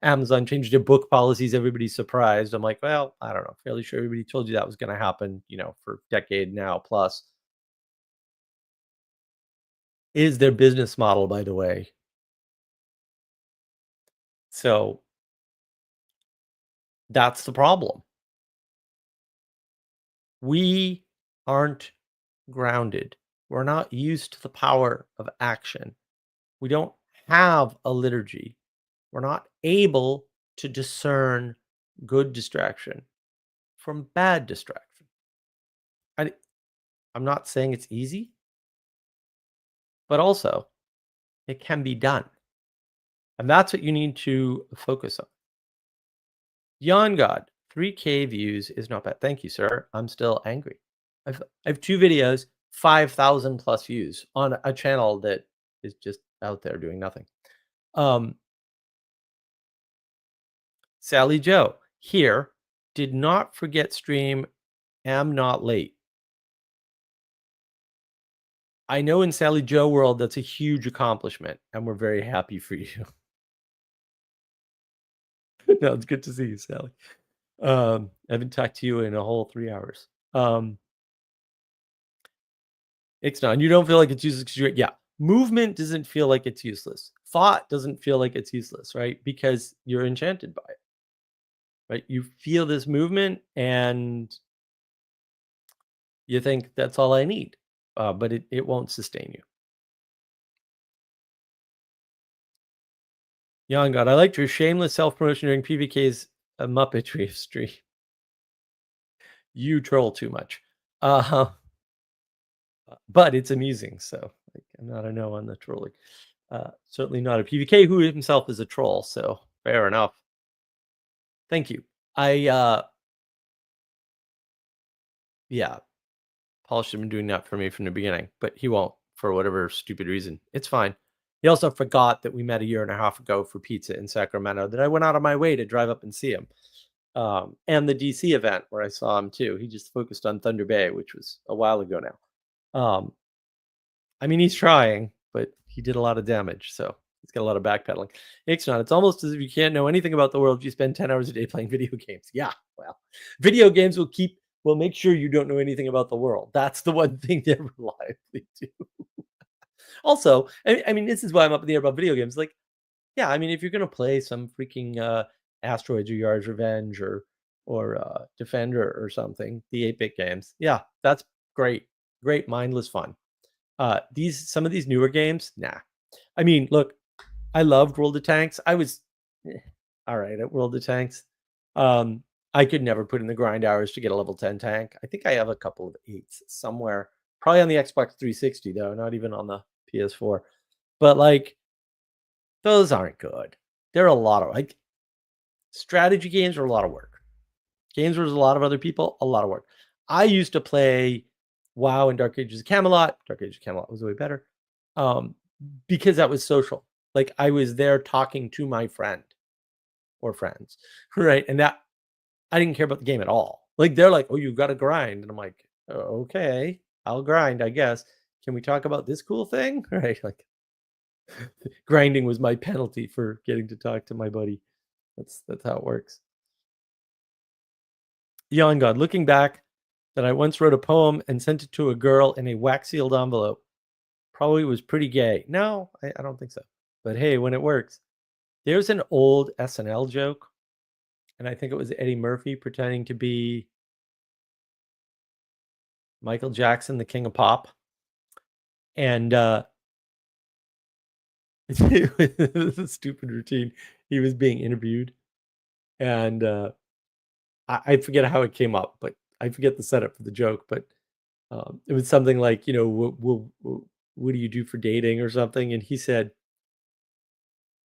Amazon changed their book policies. Everybody's surprised. I'm like, well, I don't know. Fairly sure everybody told you that was going to happen, for a decade now plus. Is their business model, by the way. So that's the problem. We aren't grounded. We're not used to the power of action. We don't have a liturgy. We're not able to discern good distraction from bad distraction. I'm not saying it's easy, but also it can be done. And that's what you need to focus on. Beyond God, 3K views is not bad. Thank you, sir. I'm still angry. I have 2 videos, 5,000 plus views on a channel that is just out there doing nothing. Sally Joe here, did not forget stream, am not late. I know in Sally Joe world, that's a huge accomplishment, and we're very happy for you. No, it's good to see you, Sally. I haven't talked to you in a whole 3 hours. Ixnay, you don't feel like it's useless 'cause yeah, movement doesn't feel like it's useless. Thought doesn't feel like it's useless, right? Because you're enchanted by it, right? You feel this movement and you think that's all I need. but it won't sustain you. Young God, I liked your shameless self-promotion during PVK's Muppetry stream. You troll too much. But it's amusing, so like, I'm not a no on the trolling. Certainly not a PVK who himself is a troll, so fair enough. Thank you. Yeah, Paul should have been doing that for me from the beginning, but he won't for whatever stupid reason. It's fine. He also forgot that we met a year and a half ago for pizza in Sacramento, that I went out of my way to drive up and see him. And the DC event where I saw him too. He just focused on Thunder Bay, which was a while ago now. I mean, he's trying, but he did a lot of damage, so he's got a lot of backpedaling. Ixnat, it's almost as if you can't know anything about the world if you spend 10 hours a day playing video games. Yeah, well, video games will make sure you don't know anything about the world. That's the one thing they reliably do. Also, I mean, this is why I'm up in the air about video games. Like, yeah, I mean, if you're gonna play some freaking Asteroids or Yard's Revenge or Defender or something, the 8-bit games, yeah, that's great, great mindless fun. Some of these newer games, nah. I mean, look, I loved World of Tanks. I was all right at World of Tanks. I could never put in the grind hours to get a level 10 tank. I think I have a couple of 8s somewhere, probably on the Xbox 360 though, not even on the PS4. But like, those aren't good. They're a lot of like strategy games are a lot of work. Games where there's a lot of other people, a lot of work. I used to play WoW and Dark Ages of Camelot. Dark Ages of Camelot was way better. Because that was social. Like I was there talking to my friend or friends, right? And that I didn't care about the game at all. Like they're like, "Oh, you've got to grind," and I'm like, "Okay, I'll grind, I guess. Can we talk about this cool thing?" Right? Like grinding was my penalty for getting to talk to my buddy. That's how it works. Yawn God, looking back, that I once wrote a poem and sent it to a girl in a wax sealed envelope. Probably was pretty gay. No, I don't think so. But hey, when it works. There's an old SNL joke, and I think it was Eddie Murphy pretending to be Michael Jackson, the king of pop. And it was a stupid routine. He was being interviewed, and I forget how it came up, but I forget the setup for the joke. But it was something like, you know, what do you do for dating or something? And he said,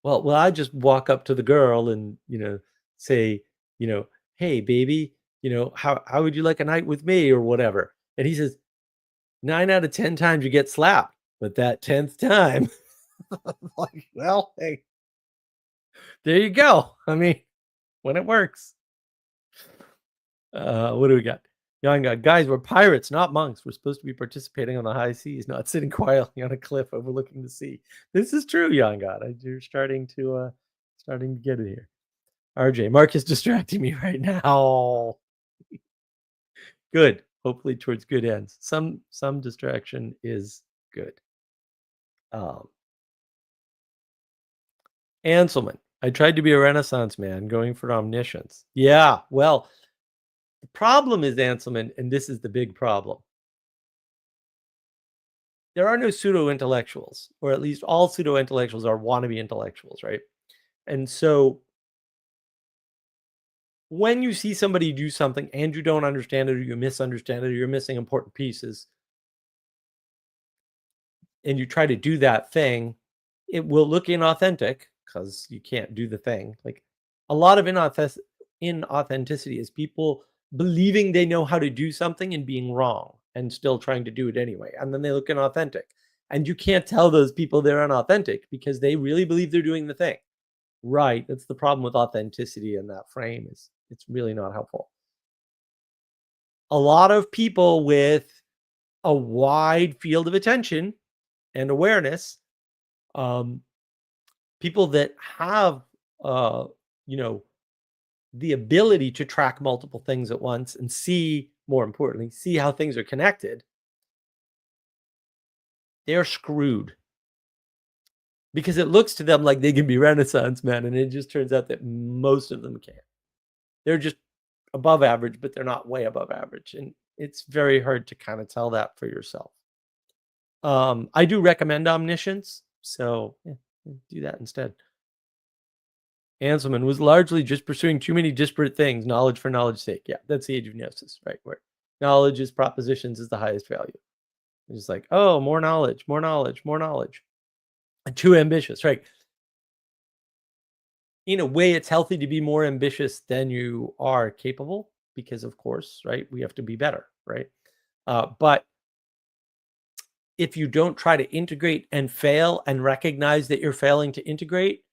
well, I just walk up to the girl and, you know, say, you know, hey, baby, you know, how would you like a night with me or whatever? And he says, 9 out of 10 times you get slapped, but that 10th time, like, well, hey, there you go. I mean, when it works. What do we got? Young guys, we're pirates, not monks. We're supposed to be participating on the high seas, not sitting quietly on a cliff overlooking the sea. This is true, young God. You're starting to get it here. RJ, Mark is distracting me right now. Good. Hopefully towards good ends. Some distraction is good. Anselman, I tried to be a Renaissance man, going for omniscience. Yeah, well, the problem is, Anselman, and this is the big problem. There are no pseudo-intellectuals, or at least all pseudo-intellectuals are wannabe intellectuals, right? And so when you see somebody do something and you don't understand it, or you misunderstand it, or you're missing important pieces, and you try to do that thing, it will look inauthentic because you can't do the thing. Like a lot of inauthenticity is people believing they know how to do something and being wrong and still trying to do it anyway. And then they look inauthentic. And you can't tell those people they're unauthentic because they really believe they're doing the thing. Right. That's the problem with authenticity in that frame, is it's really not helpful. A lot of people with a wide field of attention and awareness, people that have you know, the ability to track multiple things at once and see, more importantly, see how things are connected, they're screwed. Because it looks to them like they can be Renaissance men, and it just turns out that most of them can't. They're just above average, but they're not way above average. And it's very hard to kind of tell that for yourself. I do recommend Omniscience, so yeah, do that instead. Anselman was largely just pursuing too many disparate things, knowledge for knowledge's sake. Yeah, that's the age of gnosis, right? Where knowledge is propositions is the highest value. It's just like, oh, more knowledge, more knowledge, more knowledge. And too ambitious, right? In a way, it's healthy to be more ambitious than you are capable because, of course, right, we have to be better, right? But if you don't try to integrate and fail and recognize that you're failing to integrate,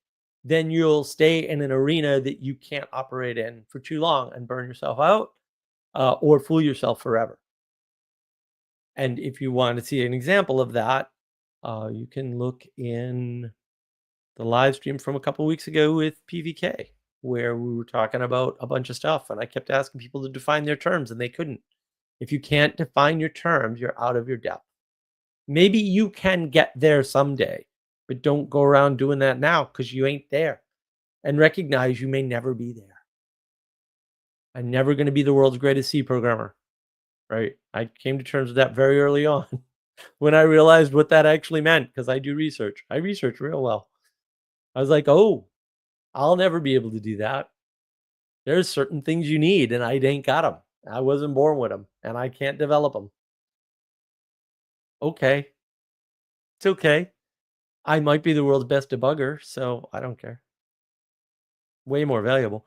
then you'll stay in an arena that you can't operate in for too long and burn yourself out or fool yourself forever. And if you want to see an example of that, you can look in the live stream from a couple weeks ago with PVK, where we were talking about a bunch of stuff. And I kept asking people to define their terms, and they couldn't. If you can't define your terms, you're out of your depth. Maybe you can get there someday, but don't go around doing that now because you ain't there. And recognize you may never be there. I'm never going to be the world's greatest C programmer, right? I came to terms with that very early on when I realized what that actually meant because I do research. I research real well. I was like, oh, I'll never be able to do that. There's certain things you need, and I ain't got them. I wasn't born with them, and I can't develop them. Okay. It's okay. I might be the world's best debugger, so I don't care. Way more valuable.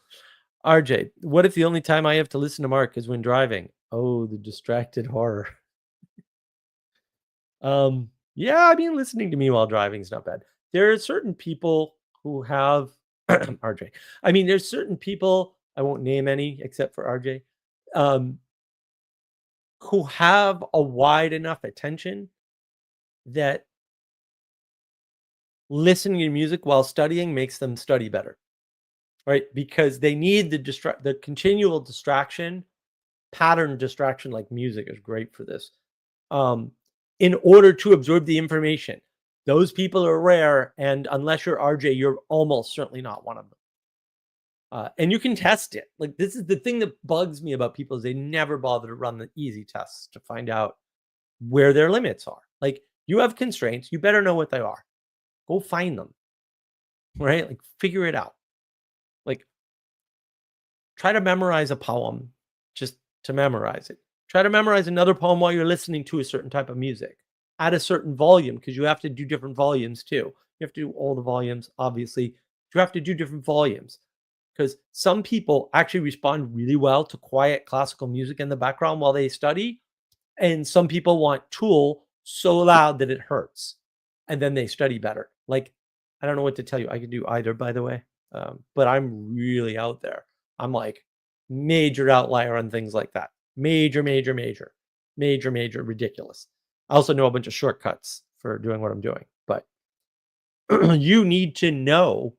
RJ, what if the only time I have to listen to Mark is when driving? Oh, the distracted horror. Yeah, I mean, listening to me while driving is not bad. There are certain people who have RJ. I mean, there's certain people, I won't name any except for RJ, who have a wide enough attention that listening to music while studying makes them study better, right? Because they need the continual distraction, pattern distraction like music is great for this, in order to absorb the information. Those people are rare, and unless you're RJ, you're almost certainly not one of them. And you can test it. Like, this is the thing that bugs me about people is they never bother to run the easy tests to find out where their limits are. Like, you have constraints, you better know what they are. Go find them, right? Like, figure it out. Like, try to memorize a poem just to memorize it. Try to memorize another poem while you're listening to a certain type of music at a certain volume, because you have to do different volumes too. You have to do all the volumes, obviously. You have to do different volumes because some people actually respond really well to quiet classical music in the background while they study. And some people want Tool so loud that it hurts. And then they study better. Like, I don't know what to tell you. I can do either, by the way. But I'm really out there. I'm like major outlier on things like that. Major, ridiculous. I also know a bunch of shortcuts for doing what I'm doing. But you need to know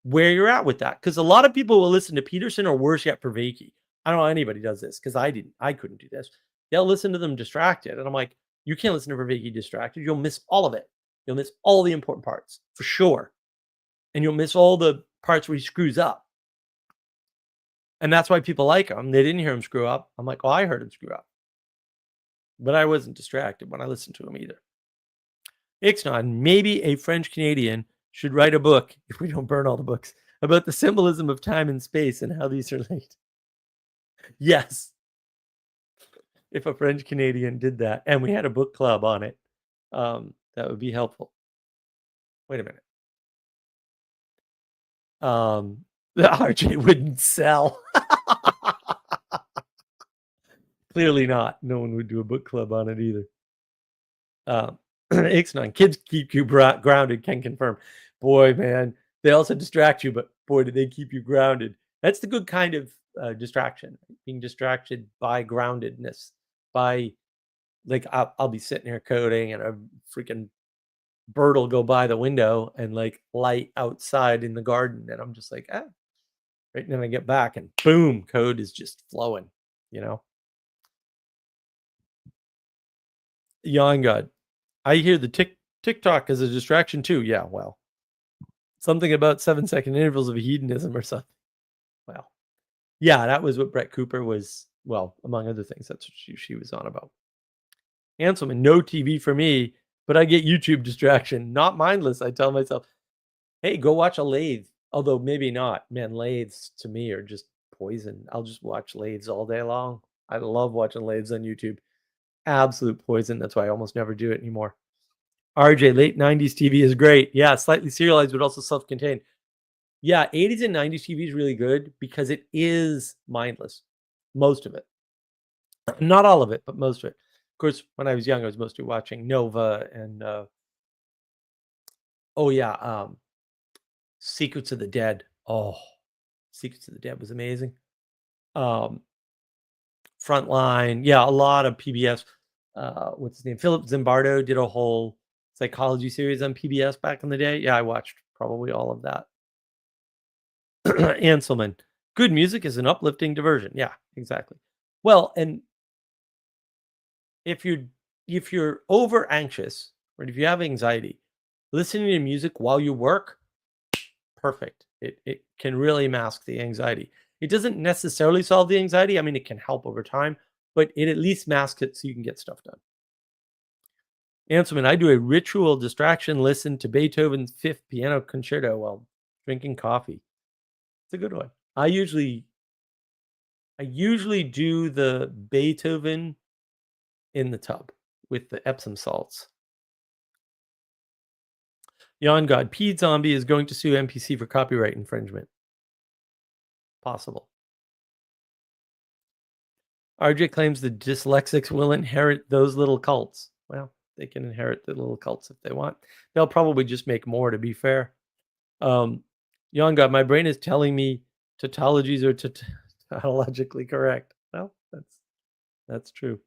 where you're at with that. Because a lot of people will listen to Peterson or worse yet, Vervaeke. I don't know anybody does this because I couldn't do this. They'll listen to them distracted. And I'm like, you can't listen to Vervaeke distracted. You'll miss all of it. You'll miss all the important parts for sure. And you'll miss all the parts where he screws up. And that's why people like him. They didn't hear him screw up. I'm like, well, I heard him screw up. But I wasn't distracted when I listened to him either. Ixnon, maybe a French Canadian should write a book, if we don't burn all the books, about the symbolism of time and space and how these relate. Yes. If a French Canadian did that and we had a book club on it, that would be helpful. Wait a minute. The RJ wouldn't sell. Clearly not. No one would do a book club on it either. Ixnon, kids keep you grounded, can confirm. Boy, man, they also distract you, but boy, do they keep you grounded. That's the good kind of distraction, being distracted by groundedness, by like, I'll be sitting here coding and a freaking bird will go by the window and like light outside in the garden. And I'm just like, ah, right. And then I get back and boom, code is just flowing, you know? Yawn God. I hear the TikTok as a distraction too. Yeah, well, something about 7-second intervals of hedonism or something. Well, yeah, that was what Brett Cooper was. Well, among other things, that's what she was on about. Hanselman, no TV for me, but I get YouTube distraction. Not mindless, I tell myself. Hey, go watch a lathe. Although maybe not. Man, lathes to me are just poison. I'll just watch lathes all day long. I love watching lathes on YouTube. Absolute poison. That's why I almost never do it anymore. RJ, late 90s TV is great. Yeah, slightly serialized, but also self contained. Yeah, 80s and 90s TV is really good because it is mindless. Most of it. Not all of it, but most of it. Of course, when I was young, I was mostly watching Nova and oh yeah, Secrets of the Dead. Oh, Secrets of the Dead was amazing. Um, Frontline, yeah, a lot of PBS. What's his name? Philip Zimbardo did a whole psychology series on PBS back in the day. Yeah, I watched probably all of that. Anselman, good music is an uplifting diversion. Yeah, exactly. Well, and if you're over anxious, or if you have anxiety, listening to music while you work, perfect. It can really mask the anxiety. It doesn't necessarily solve the anxiety. I mean, it can help over time, but it at least masks it so you can get stuff done. Answerman, I do a ritual distraction listen to Beethoven's Fifth Piano Concerto while drinking coffee. It's a good one. I usually do the Beethoven in the tub with the Epsom salts. Yon God, Pete Zombie is going to sue MPC for copyright infringement. Possible. RJ claims the dyslexics will inherit those little cults. Well, they can inherit the little cults if they want. They'll probably just make more, to be fair. Yon God, my brain is telling me tautologies are tautologically correct. Well, that's true.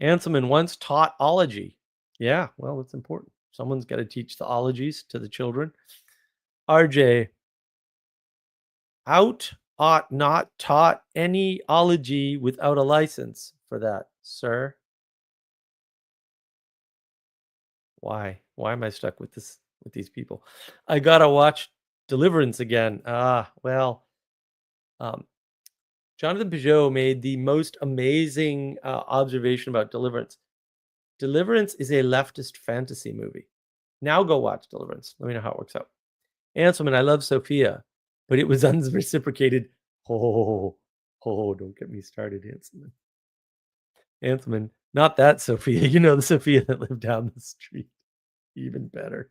Anselman once taught ology. Yeah, well, it's important. Someone's got to teach the ologies to the children. RJ, ought not taught any ology without a license for that, sir. Why? Why am I stuck with this with these people? I gotta watch Deliverance again. Jonathan Peugeot made the most amazing observation about Deliverance. Deliverance is a leftist fantasy movie. Now go watch Deliverance. Let me know how it works out. Anselman, I love Sophia, but it was unreciprocated. Don't get me started, Anselman. Anselman, not that Sophia. You know the Sophia that lived down the street. Even better.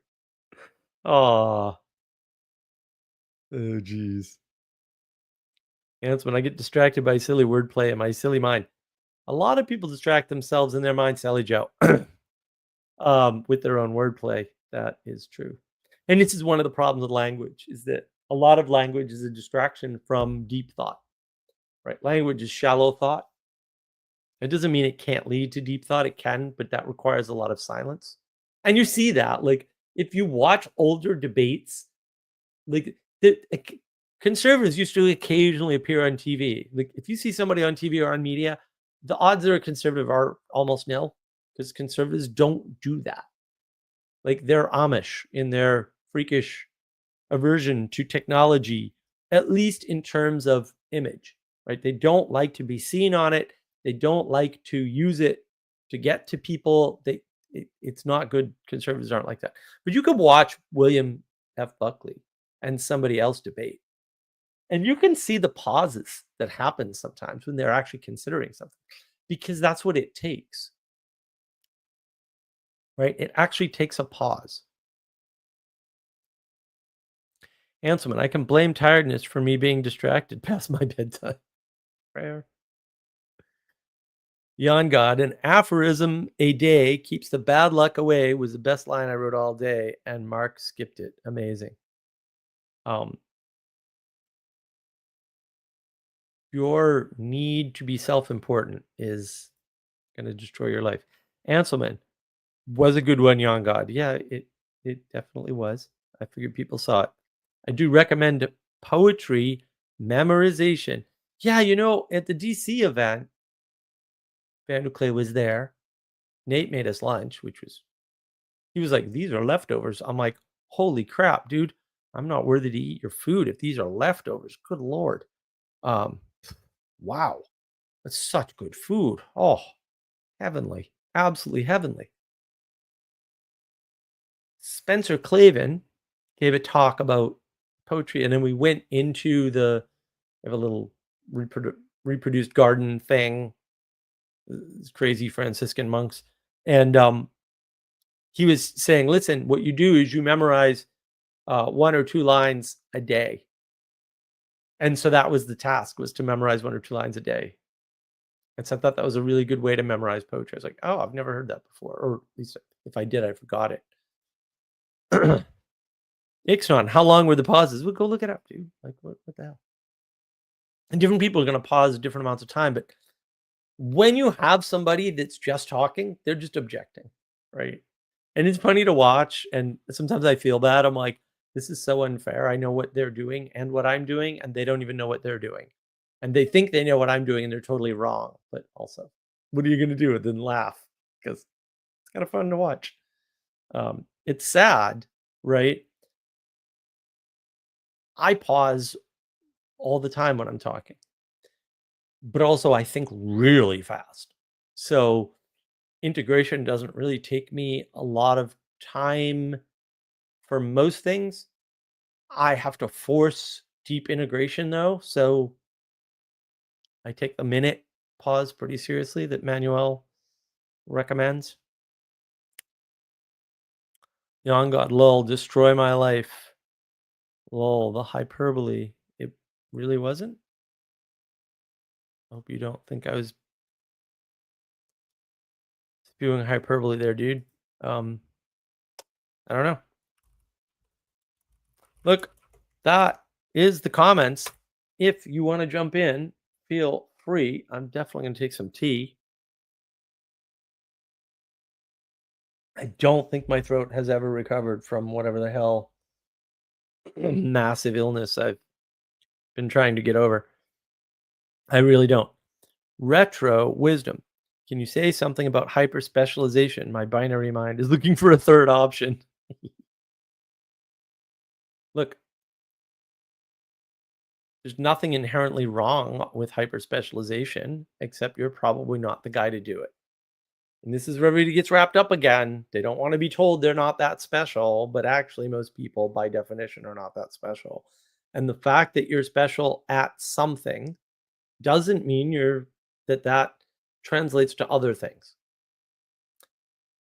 Oh, geez. Anselman, I get distracted by silly wordplay in my silly mind. A lot of people distract themselves in their mind, Sally Joe, with their own wordplay. That is true. And this is one of the problems with language, is that a lot of language is a distraction from deep thought, right? Language is shallow thought. It doesn't mean it can't lead to deep thought. It can, but that requires a lot of silence. And you see that, like, if you watch older debates, like conservatives used to occasionally appear on TV. Like, if you see somebody on TV or on media, the odds they're a conservative are almost nil, because conservatives don't do that. Like, they're Amish in their freakish aversion to technology, at least in terms of image, right? They don't like to be seen on it. They don't like to use it to get to people. It's not good. Conservatives aren't like that. But you could watch William F. Buckley and somebody else debate, and you can see the pauses that happen sometimes when they're actually considering something, because that's what it takes, right? It actually takes a pause. Anselman, I can blame tiredness for me being distracted past my bedtime. Prayer. Yon God, an aphorism a day keeps the bad luck away was the best line I wrote all day, and Mark skipped it. Amazing. Your need to be self-important is going to destroy your life. Anselman was a good one, Yon God. Yeah, it definitely was. I figured people saw it. I do recommend poetry memorization. Yeah, at the DC event, Vanderclay was there. Nate made us lunch, he was like, these are leftovers. I'm like, holy crap, dude. I'm not worthy to eat your food if these are leftovers. Good Lord. Wow. That's such good food. Oh, heavenly. absolutely heavenly. Spencer Clavin gave a talk about poetry, and then we went into we have a little reproduced garden thing, these crazy Franciscan monks, and he was saying, listen, what you do is you memorize 1 or 2 lines a day. And so that was the task, was to memorize 1 or 2 lines a day. And so I thought that was a really good way to memorize poetry. I was like, oh, I've never heard that before. Or at least if I did, I forgot it. Ixon, how long were the pauses? We'll go look it up, dude. Like, what the hell? And different people are going to pause different amounts of time. But when you have somebody that's just talking, they're just objecting, right? And it's funny to watch. And sometimes I feel bad. I'm like, this is so unfair. I know what they're doing and what I'm doing, and they don't even know what they're doing. And they think they know what I'm doing, and they're totally wrong. But also, what are you going to do? Then laugh, because it's kind of fun to watch. It's sad, right? I pause all the time when I'm talking, but also I think really fast. So integration doesn't really take me a lot of time for most things. I have to force deep integration though. So I take the minute pause pretty seriously that Manuel recommends. Young God, lol, destroy my life. Lol, the hyperbole. It really wasn't? Hope you don't think I was spewing hyperbole there, dude. I don't know. Look, that is the comments. If you want to jump in, feel free. I'm definitely going to take some tea. I don't think my throat has ever recovered from whatever the hell massive illness I've been trying to get over. I really don't. Retro wisdom. Can you say something about hyper specialization? My binary mind is looking for a third option. Look, there's nothing inherently wrong with hyper specialization, except you're probably not the guy to do it. And this is where everybody gets wrapped up again. They don't want to be told they're not that special, but actually, most people, by definition, are not that special. And the fact that you're special at something doesn't mean that translates to other things.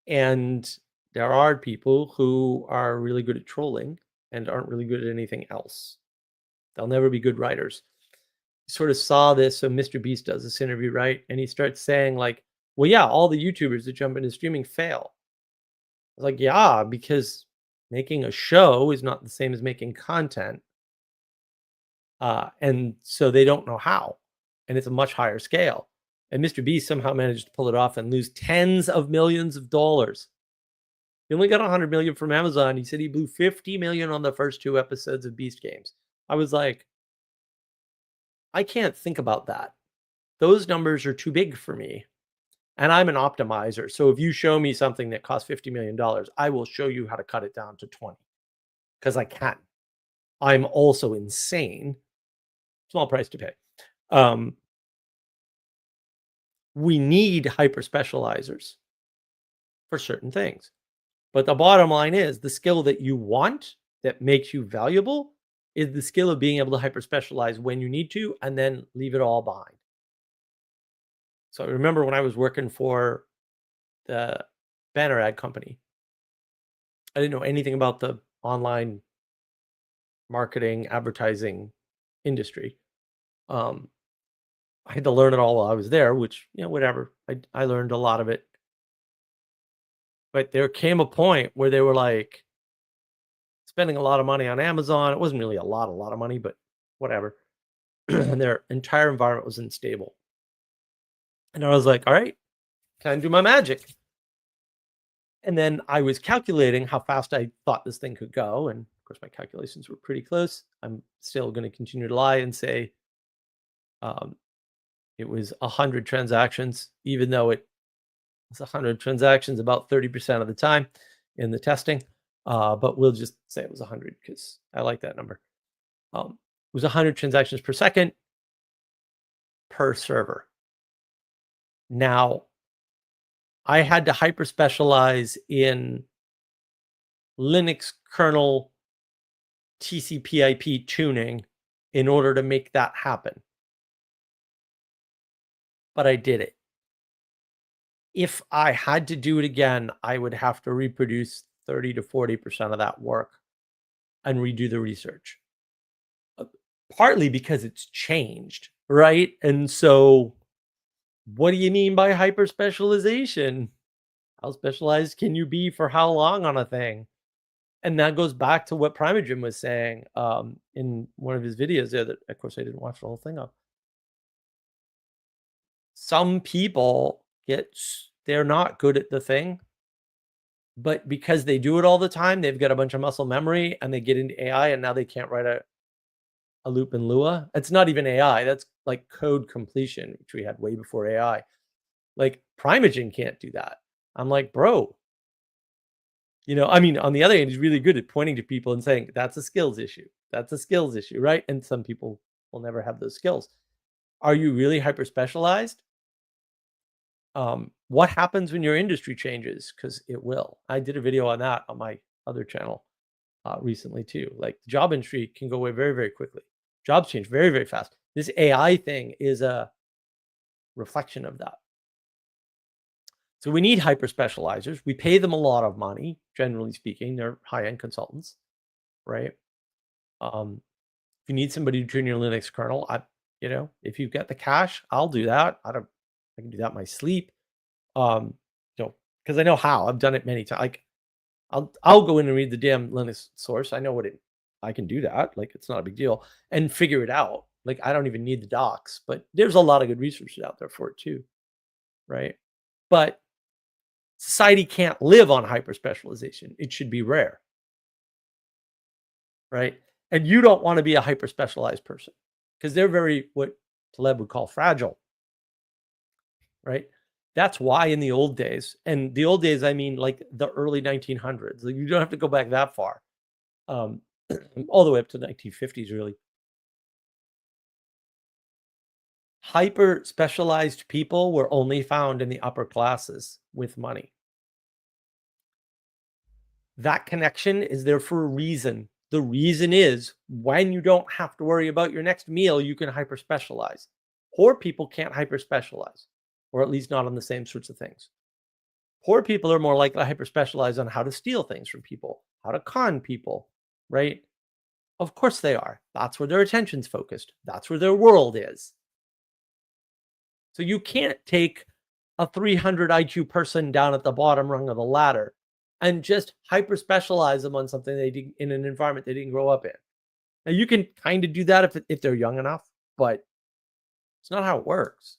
And there are people who are really good at trolling and aren't really good at anything else. They'll never be good writers. You sort of saw this. So Mr. Beast does this interview, right? And he starts saying, like, well, yeah, all the YouTubers that jump into streaming fail. I was like, yeah, because making a show is not the same as making content. And so they don't know how. And it's a much higher scale. And Mr. Beast somehow managed to pull it off and lose tens of millions of dollars. He only got 100 million from Amazon. He said he blew 50 million on the first 2 episodes of Beast Games. I was like, I can't think about that. Those numbers are too big for me. And I'm an optimizer. So if you show me something that costs $50 million, I will show you how to cut it down to 20 because I can. I'm also insane. Small price to pay. We need hyper specializers for certain things. But the bottom line is the skill that you want that makes you valuable is the skill of being able to hyper specialize when you need to and then leave it all behind. So I remember when I was working for the banner ad company, I didn't know anything about the online marketing, advertising industry. I had to learn it all while I was there, which, whatever. I learned a lot of it. But there came a point where they were like spending a lot of money on Amazon. It wasn't really a lot of money, but whatever. And their entire environment was unstable. And I was like, all right, time to do my magic. And then I was calculating how fast I thought this thing could go. And of course, my calculations were pretty close. I'm still going to continue to lie and say it was 100 transactions, even though it was 100 transactions about 30% of the time in the testing. But we'll just say it was 100 because I like that number. It was 100 transactions per second per server. Now, I had to hyper specialize in Linux kernel TCP/IP tuning in order to make that happen. But I did it. If I had to do it again, I would have to reproduce 30 to 40% of that work and redo the research. Partly because it's changed, right? And so what do you mean by hyper specialization? How specialized can you be for how long on a thing? And that goes back to what Primogen was saying in one of his videos there that, of course, I didn't watch the whole thing of. Some people they're not good at the thing, but because they do it all the time, they've got a bunch of muscle memory and they get into AI and now they can't write a loop in Lua. It's not even AI. That's like code completion, which we had way before AI. Like Primogen can't do that. I'm like, bro, I mean, on the other hand, he's really good at pointing to people and saying, that's a skills issue. That's a skills issue, right? And some people will never have those skills. Are you really hyper specialized? What happens when your industry changes? Because it will. I did a video on that on my other channel recently too. Like the job industry can go away very, very quickly. Jobs change very, very fast. This AI thing is a reflection of that. So we need hyper specializers. We pay them a lot of money, generally speaking. They're high-end consultants, right? If you need somebody to tune your Linux kernel, if you've got the cash, I'll do that. I can do that in my sleep. Because I know how. I've done it many times. Like I'll go in and read the damn Linux source. I know I can do that. Like it's not a big deal and figure it out. Like I don't even need the docs, but there's a lot of good research out there for it too, right? But society can't live on hyper specialization. It should be rare, right? And you don't want to be a hyper specialized person because they're very what Taleb would call fragile, right? That's why in the old days, and the old days, I mean like the early 1900s, like you don't have to go back that far, all the way up to the 1950s, really. Hyper specialized people were only found in the upper classes with money. That connection is there for a reason. The reason is when you don't have to worry about your next meal, you can hyper specialize. Poor people can't hyper specialize, or at least not on the same sorts of things. Poor people are more likely to hyper specialize on how to steal things from people, how to con people, right? Of course they are. That's where their attention's focused. That's where their world is. So you can't take a 300 IQ person down at the bottom rung of the ladder and just hyper specialize them on something they did in an environment they didn't grow up in. Now you can kind of do that if they're young enough, but it's not how it works.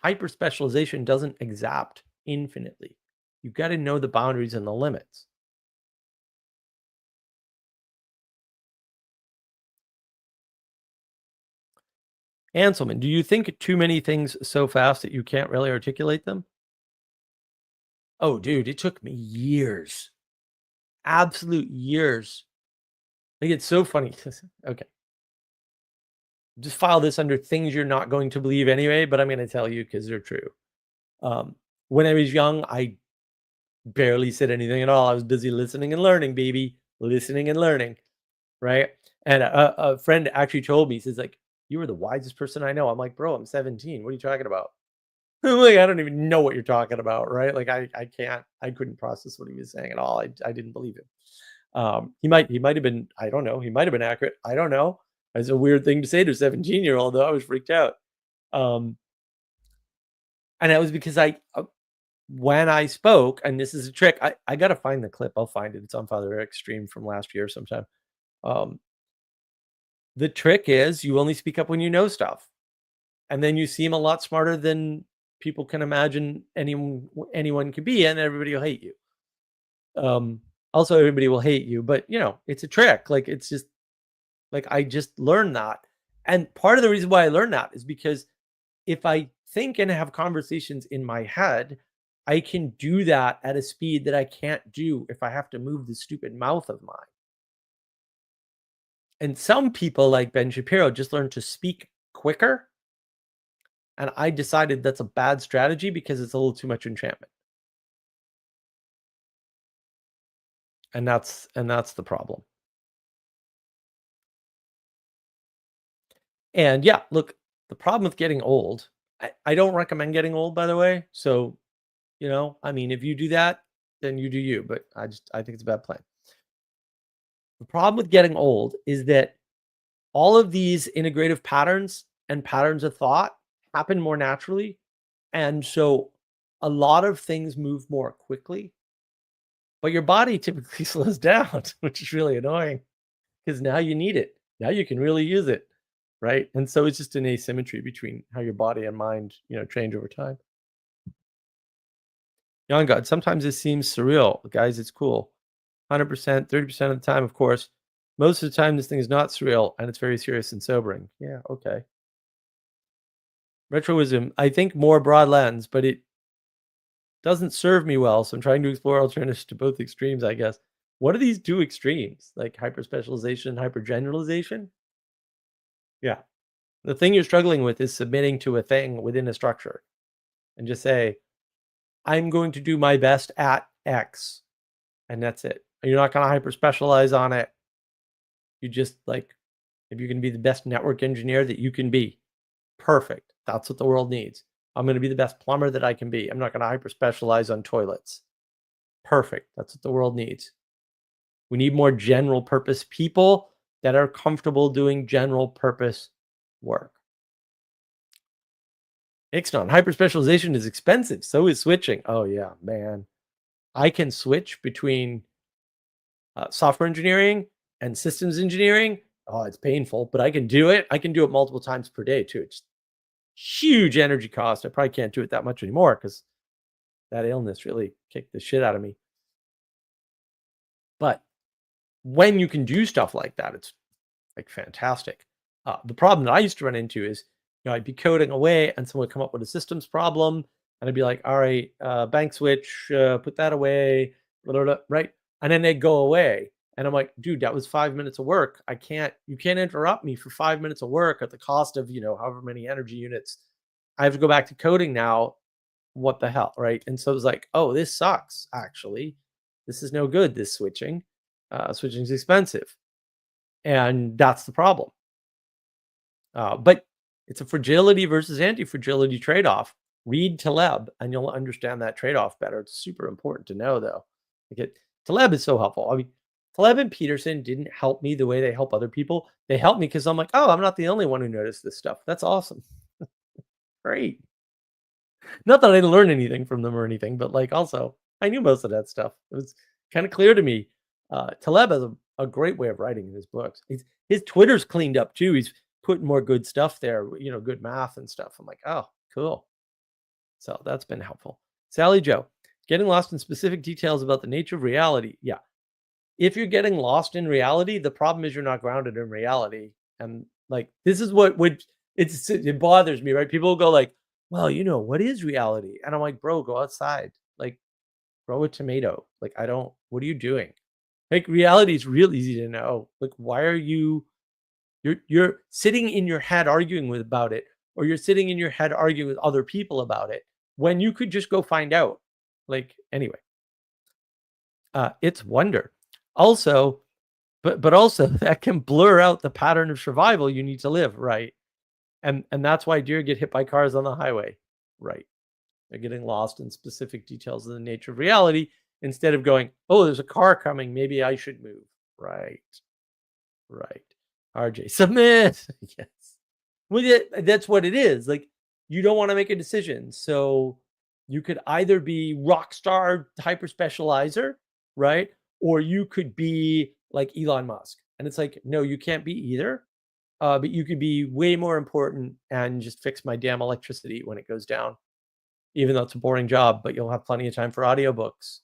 Hyper specialization doesn't exact infinitely. You've got to know the boundaries and the limits. Anselman, do you think too many things so fast that you can't really articulate them? Oh, dude, it took me years, absolute years. Like, it's so funny. Okay. Just file this under things you're not going to believe anyway, but I'm going to tell you because they're true. When I was young, I barely said anything at all. I was busy listening and learning, baby. Listening and learning, right? And a friend actually told me, he says, like, you were the wisest person I know. I'm like, bro, I'm 17. What are you talking about? I'm like, I don't even know what you're talking about, right? Like, I couldn't process what he was saying at all. I didn't believe him. He might have been, I don't know. He might have been accurate. I don't know. It's a weird thing to say to a 17-year-old, though. I was freaked out. And that was because when I spoke, and this is a trick, I got to find the clip. I'll find it. It's on Father Eric's stream from last year sometime. The trick is you only speak up when you know stuff. And then you seem a lot smarter than people can imagine anyone could be, and everybody will hate you. Also, everybody will hate you, but it's a trick. Like, it's just like I just learned that. And part of the reason why I learned that is because if I think and have conversations in my head, I can do that at a speed that I can't do if I have to move the stupid mouth of mine. And some people like Ben Shapiro just learn to speak quicker And I decided that's a bad strategy because it's a little too much enchantment. And that's the problem. And yeah, look, the problem with getting old, I don't recommend getting old, by the way. So, I mean, if you do that, then you do you. But I think it's a bad plan. The problem with getting old is that all of these integrative patterns and patterns of thought happen more naturally. And so a lot of things move more quickly, but your body typically slows down, which is really annoying because now you need it. Now you can really use it. Right. And so it's just an asymmetry between how your body and mind, change over time. Young God, sometimes it seems surreal. Guys, it's cool. 100%, 30% of the time, of course. Most of the time, this thing is not surreal and it's very serious and sobering. Yeah, okay. Retroism, I think more broad lens, but it doesn't serve me well. So I'm trying to explore alternatives to both extremes, I guess. What are these two extremes? Like hyperspecialization, hypergeneralization? Yeah. The thing you're struggling with is submitting to a thing within a structure and just say, I'm going to do my best at X, and that's it. You're not going to hyper specialize on it. You just like, if you can be the best network engineer that you can be, perfect. That's what the world needs. I'm going to be the best plumber that I can be. I'm not going to hyper specialize on toilets. Perfect. That's what the world needs. We need more general purpose people that are comfortable doing general purpose work. Ixnon, hyper specialization is expensive. So is switching. Oh yeah, man. I can switch between software engineering and systems engineering. Oh, it's painful, but I can do it. I can do it multiple times per day too. It's huge energy cost. I probably can't do it that much anymore because that illness really kicked the shit out of me. But when you can do stuff like that, it's like fantastic. The problem that I used to run into is, I'd be coding away and someone would come up with a systems problem and I'd be like, all right, bank switch, put that away, blah, blah, blah, right? And then they'd go away. And I'm like, dude, that was 5 minutes of work. You can't interrupt me for 5 minutes of work at the cost of, however many energy units. I have to go back to coding now. What the hell, right? And so it was like, oh, this sucks, actually. This is no good, this switching. Switching is expensive. And that's the problem. But it's a fragility versus anti-fragility trade-off. Read Taleb and you'll understand that trade-off better. It's super important to know, though. Taleb is so helpful. I mean, Taleb and Peterson didn't help me the way they help other people. They helped me because I'm like, oh, I'm not the only one who noticed this stuff. That's awesome. Great. Not that I didn't learn anything from them or anything, but like also I knew most of that stuff. It was kind of clear to me. Taleb has a great way of writing in his books. His Twitter's cleaned up too. He's putting more good stuff there, good math and stuff. I'm like, oh, cool. So that's been helpful. Sally Joe, getting lost in specific details about the nature of reality. Yeah. If you're getting lost in reality, the problem is you're not grounded in reality. And like, this is what would, it bothers me, right? People go like, well, what is reality? And I'm like, bro, go outside, like grow a tomato. Like, what are you doing? Like, reality is real easy to know. Like, why are you're sitting in your head arguing about it, or you're sitting in your head arguing with other people about it when you could just go find out. Like, anyway, it's wonder. Also, but also that can blur out the pattern of survival you need to live, right? And that's why deer get hit by cars on the highway, right? They're getting lost in specific details of the nature of reality instead of going, oh, there's a car coming, maybe I should move. Right. RJ, submit. Yes. Well, that's what it is. Like, you don't want to make a decision. So you could either be rock star hyper specializer, right? Or you could be like Elon Musk. And it's like, no, you can't be either. But you could be way more important and just fix my damn electricity when it goes down. Even though it's a boring job, but you'll have plenty of time for audiobooks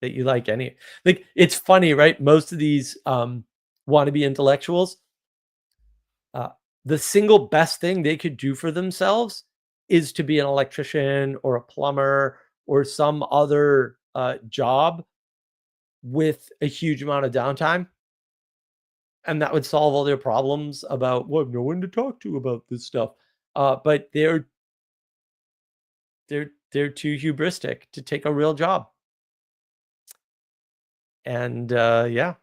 that you like. It's funny, right? Most of these wannabe intellectuals, the single best thing they could do for themselves is to be an electrician or a plumber or some other job with a huge amount of downtime. And that would solve all their problems about, well, no one to talk to about this stuff. But they're too hubristic to take a real job. And yeah.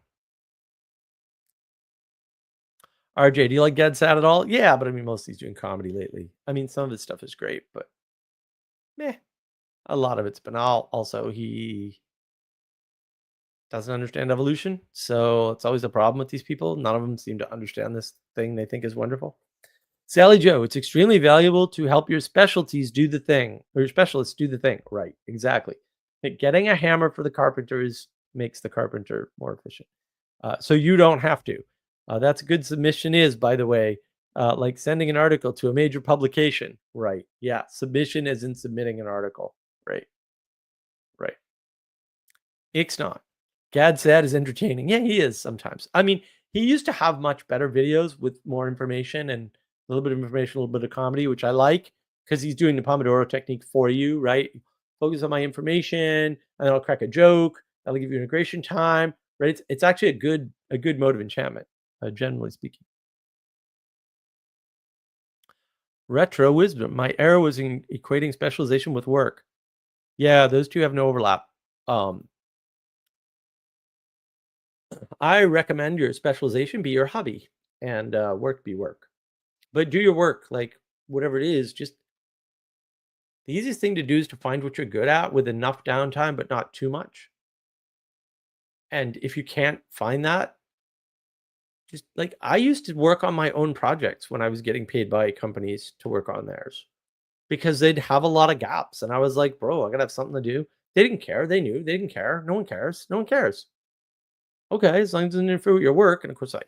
RJ, do you like Gadsat at all? Yeah, but I mean, mostly he's doing comedy lately. I mean, some of his stuff is great, but meh, a lot of it's banal. Also, he doesn't understand evolution, so it's always a problem with these people. None of them seem to understand this thing they think is wonderful. Sally Joe, it's extremely valuable to help your specialties do the thing, or your specialists do the thing. Right, exactly. Getting a hammer for the carpenters makes the carpenter more efficient. So you don't have to. That's a good submission is, by the way, like sending an article to a major publication. Right. Yeah. Submission is in submitting an article. Right. Right. Ixnot. Gadsat is entertaining. Yeah, he is sometimes. I mean, he used to have much better videos with more information and a little bit of information, a little bit of comedy, which I like because he's doing the Pomodoro technique for you, right? Focus on my information, and then I'll crack a joke. That'll give you integration time, right? It's actually a good mode of enchantment, generally speaking. Retro wisdom. My error was in equating specialization with work. Yeah, those two have no overlap. I recommend your specialization be your hobby and work be work. But do your work, like whatever it is. Just the easiest thing to do is to find what you're good at with enough downtime, but not too much. And if you can't find that, just like I used to work on my own projects when I was getting paid by companies to work on theirs because they'd have a lot of gaps. And I was like, bro, I gotta have something to do. They didn't care. They knew they didn't care. No one cares. No one cares. Okay, as long as it doesn't interfere with your work. And of course, I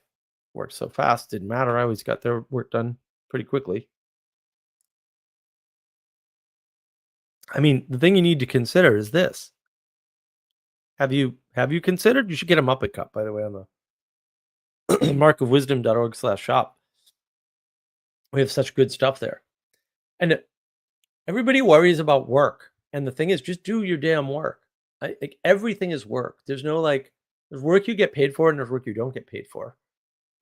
worked so fast, didn't matter. I always got their work done pretty quickly. I mean, the thing you need to consider is this. Have you considered? You should get a Muppet Cup, by the way, on the markofwisdom.org/shop. We have such good stuff there. And everybody worries about work. And the thing is, just do your damn work. Like everything is work. There's no like, there's work you get paid for and there's work you don't get paid for.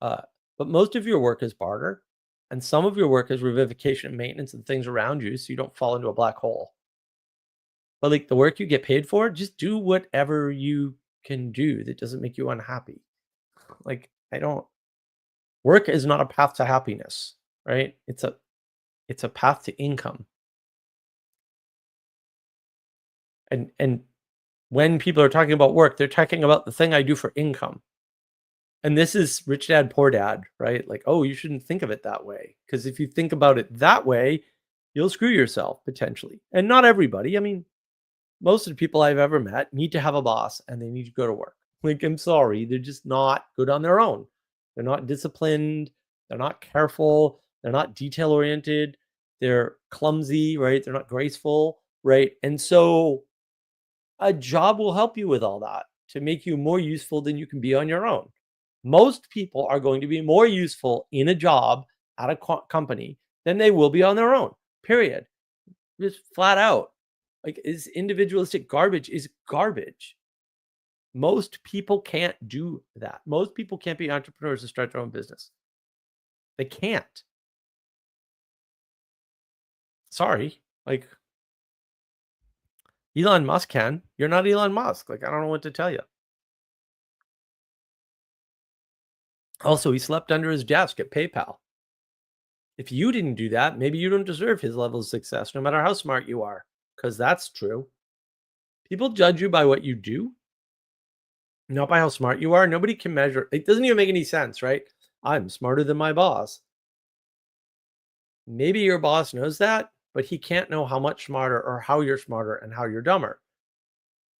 But most of your work is barter. And some of your work is revivification and maintenance and things around you so you don't fall into a black hole. But like the work you get paid for, just do whatever you can do that doesn't make you unhappy. Like work is not a path to happiness, right? It's a path to income. And when people are talking about work, they're talking about the thing I do for income. And this is rich dad, poor dad, right? Like, oh, you shouldn't think of it that way. Because if you think about it that way, you'll screw yourself potentially. And not everybody. I mean, most of the people I've ever met need to have a boss and they need to go to work. Like, I'm sorry, they're just not good on their own. They're not disciplined. They're not careful. They're not detail oriented. They're clumsy, right? They're not graceful, right? And so a job will help you with all that to make you more useful than you can be on your own. Most people are going to be more useful in a job at a company than they will be on their own, period. Just flat out. Like, is individualistic garbage is garbage. Most people can't do that. Most people can't be entrepreneurs and start their own business. They can't. Sorry. Like, Elon Musk can. You're not Elon Musk. Like, I don't know what to tell you. Also, he slept under his desk at PayPal. If you didn't do that, maybe you don't deserve his level of success, no matter how smart you are, because that's true. People judge you by what you do, not by how smart you are. Nobody can measure. It doesn't even make any sense, right? I'm smarter than my boss. Maybe your boss knows that, but he can't know how much smarter or how you're smarter and how you're dumber.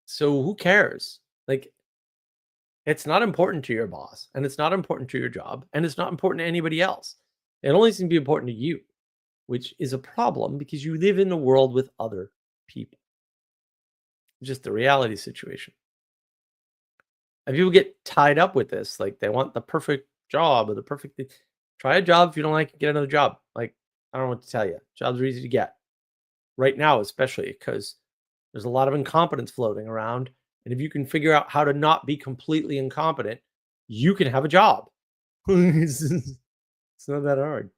So who cares? Like, it's not important to your boss, and it's not important to your job, and it's not important to anybody else. It only seems to be important to you, which is a problem because you live in the world with other people. Just the reality situation. And people get tied up with this, like they want the perfect job or the perfect thing. Try a job. If you don't like it, get another job. Like, I don't know what to tell you. Jobs are easy to get right now, especially because there's a lot of incompetence floating around. And if you can figure out how to not be completely incompetent, you can have a job. It's not that hard.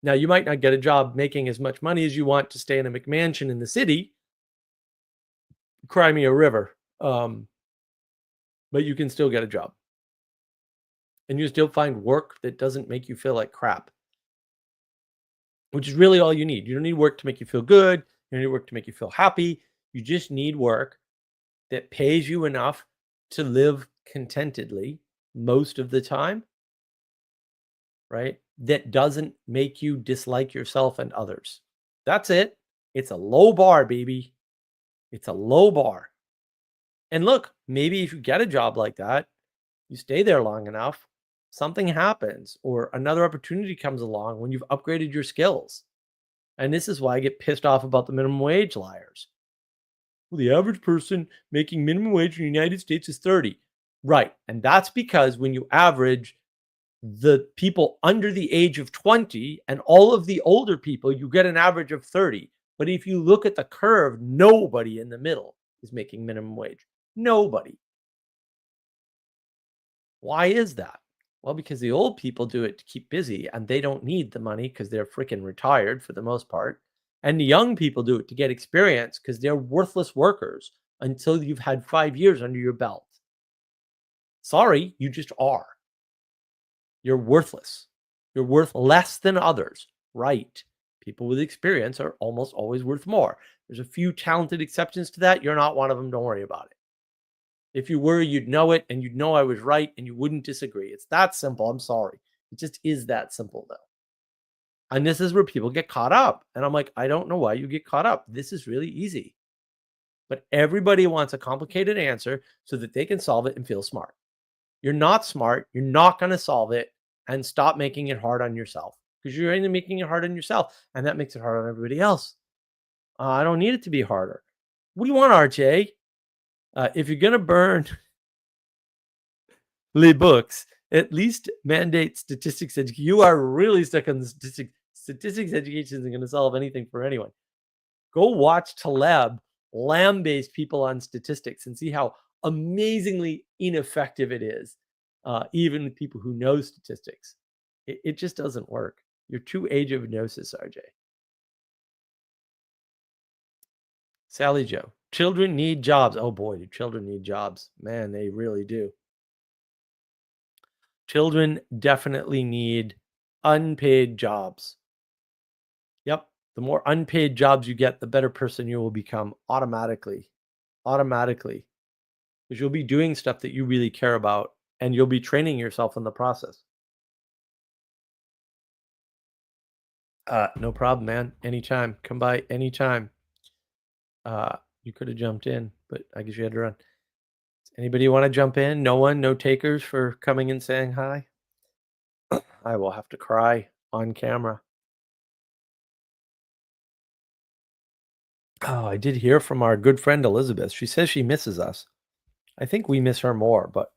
Now, you might not get a job making as much money as you want to stay in a McMansion in the city, cry me a river, but you can still get a job. And you still find work that doesn't make you feel like crap, which is really all you need. You don't need work to make you feel good. You don't need work to make you feel happy. You just need work that pays you enough to live contentedly most of the time, right? That doesn't make you dislike yourself and others. That's it. It's a low bar, baby. It's a low bar. And look, maybe if you get a job like that, you stay there long enough, something happens or another opportunity comes along when you've upgraded your skills. And this is why I get pissed off about the minimum wage liars. Well, the average person making minimum wage in the United States is 30. Right. And that's because when you average the people under the age of 20 and all of the older people, you get an average of 30. But if you look at the curve, nobody in the middle is making minimum wage. Nobody. Why is that? Well, because the old people do it to keep busy and they don't need the money because they're freaking retired for the most part. And the young people do it to get experience because they're worthless workers until you've had 5 years under your belt. Sorry, you just are. You're worthless. You're worth less than others. Right. People with experience are almost always worth more. There's a few talented exceptions to that. You're not one of them. Don't worry about it. If you were, you'd know it and you'd know I was right and you wouldn't disagree. It's that simple. I'm sorry. It just is that simple, though. And this is where people get caught up. And I'm like, I don't know why you get caught up. This is really easy. But everybody wants a complicated answer so that they can solve it and feel smart. You're not smart. You're not going to solve it. And stop making it hard on yourself because you're only making it hard on yourself. And that makes it hard on everybody else. I don't need it to be harder. What do you want, RJ? If you're going to burn the books, at least mandate statistics education. You are really stuck on the statistics. Statistics education isn't going to solve anything for anyone. Go watch Taleb lambaste people on statistics and see how amazingly ineffective it is, even with people who know statistics. It just doesn't work. You're too age of gnosis, RJ. Sally Joe. Children need jobs. Oh boy, do children need jobs. Man, they really do. Children definitely need unpaid jobs. Yep. The more unpaid jobs you get, the better person you will become automatically. Automatically. Because you'll be doing stuff that you really care about and you'll be training yourself in the process. No problem, man. Anytime. Come by anytime. You could have jumped in, but I guess you had to run. Anybody want to jump in? No one? No takers for coming and saying hi? I will have to cry on camera. Oh, I did hear from our good friend Elizabeth. She says she misses us. I think we miss her more, but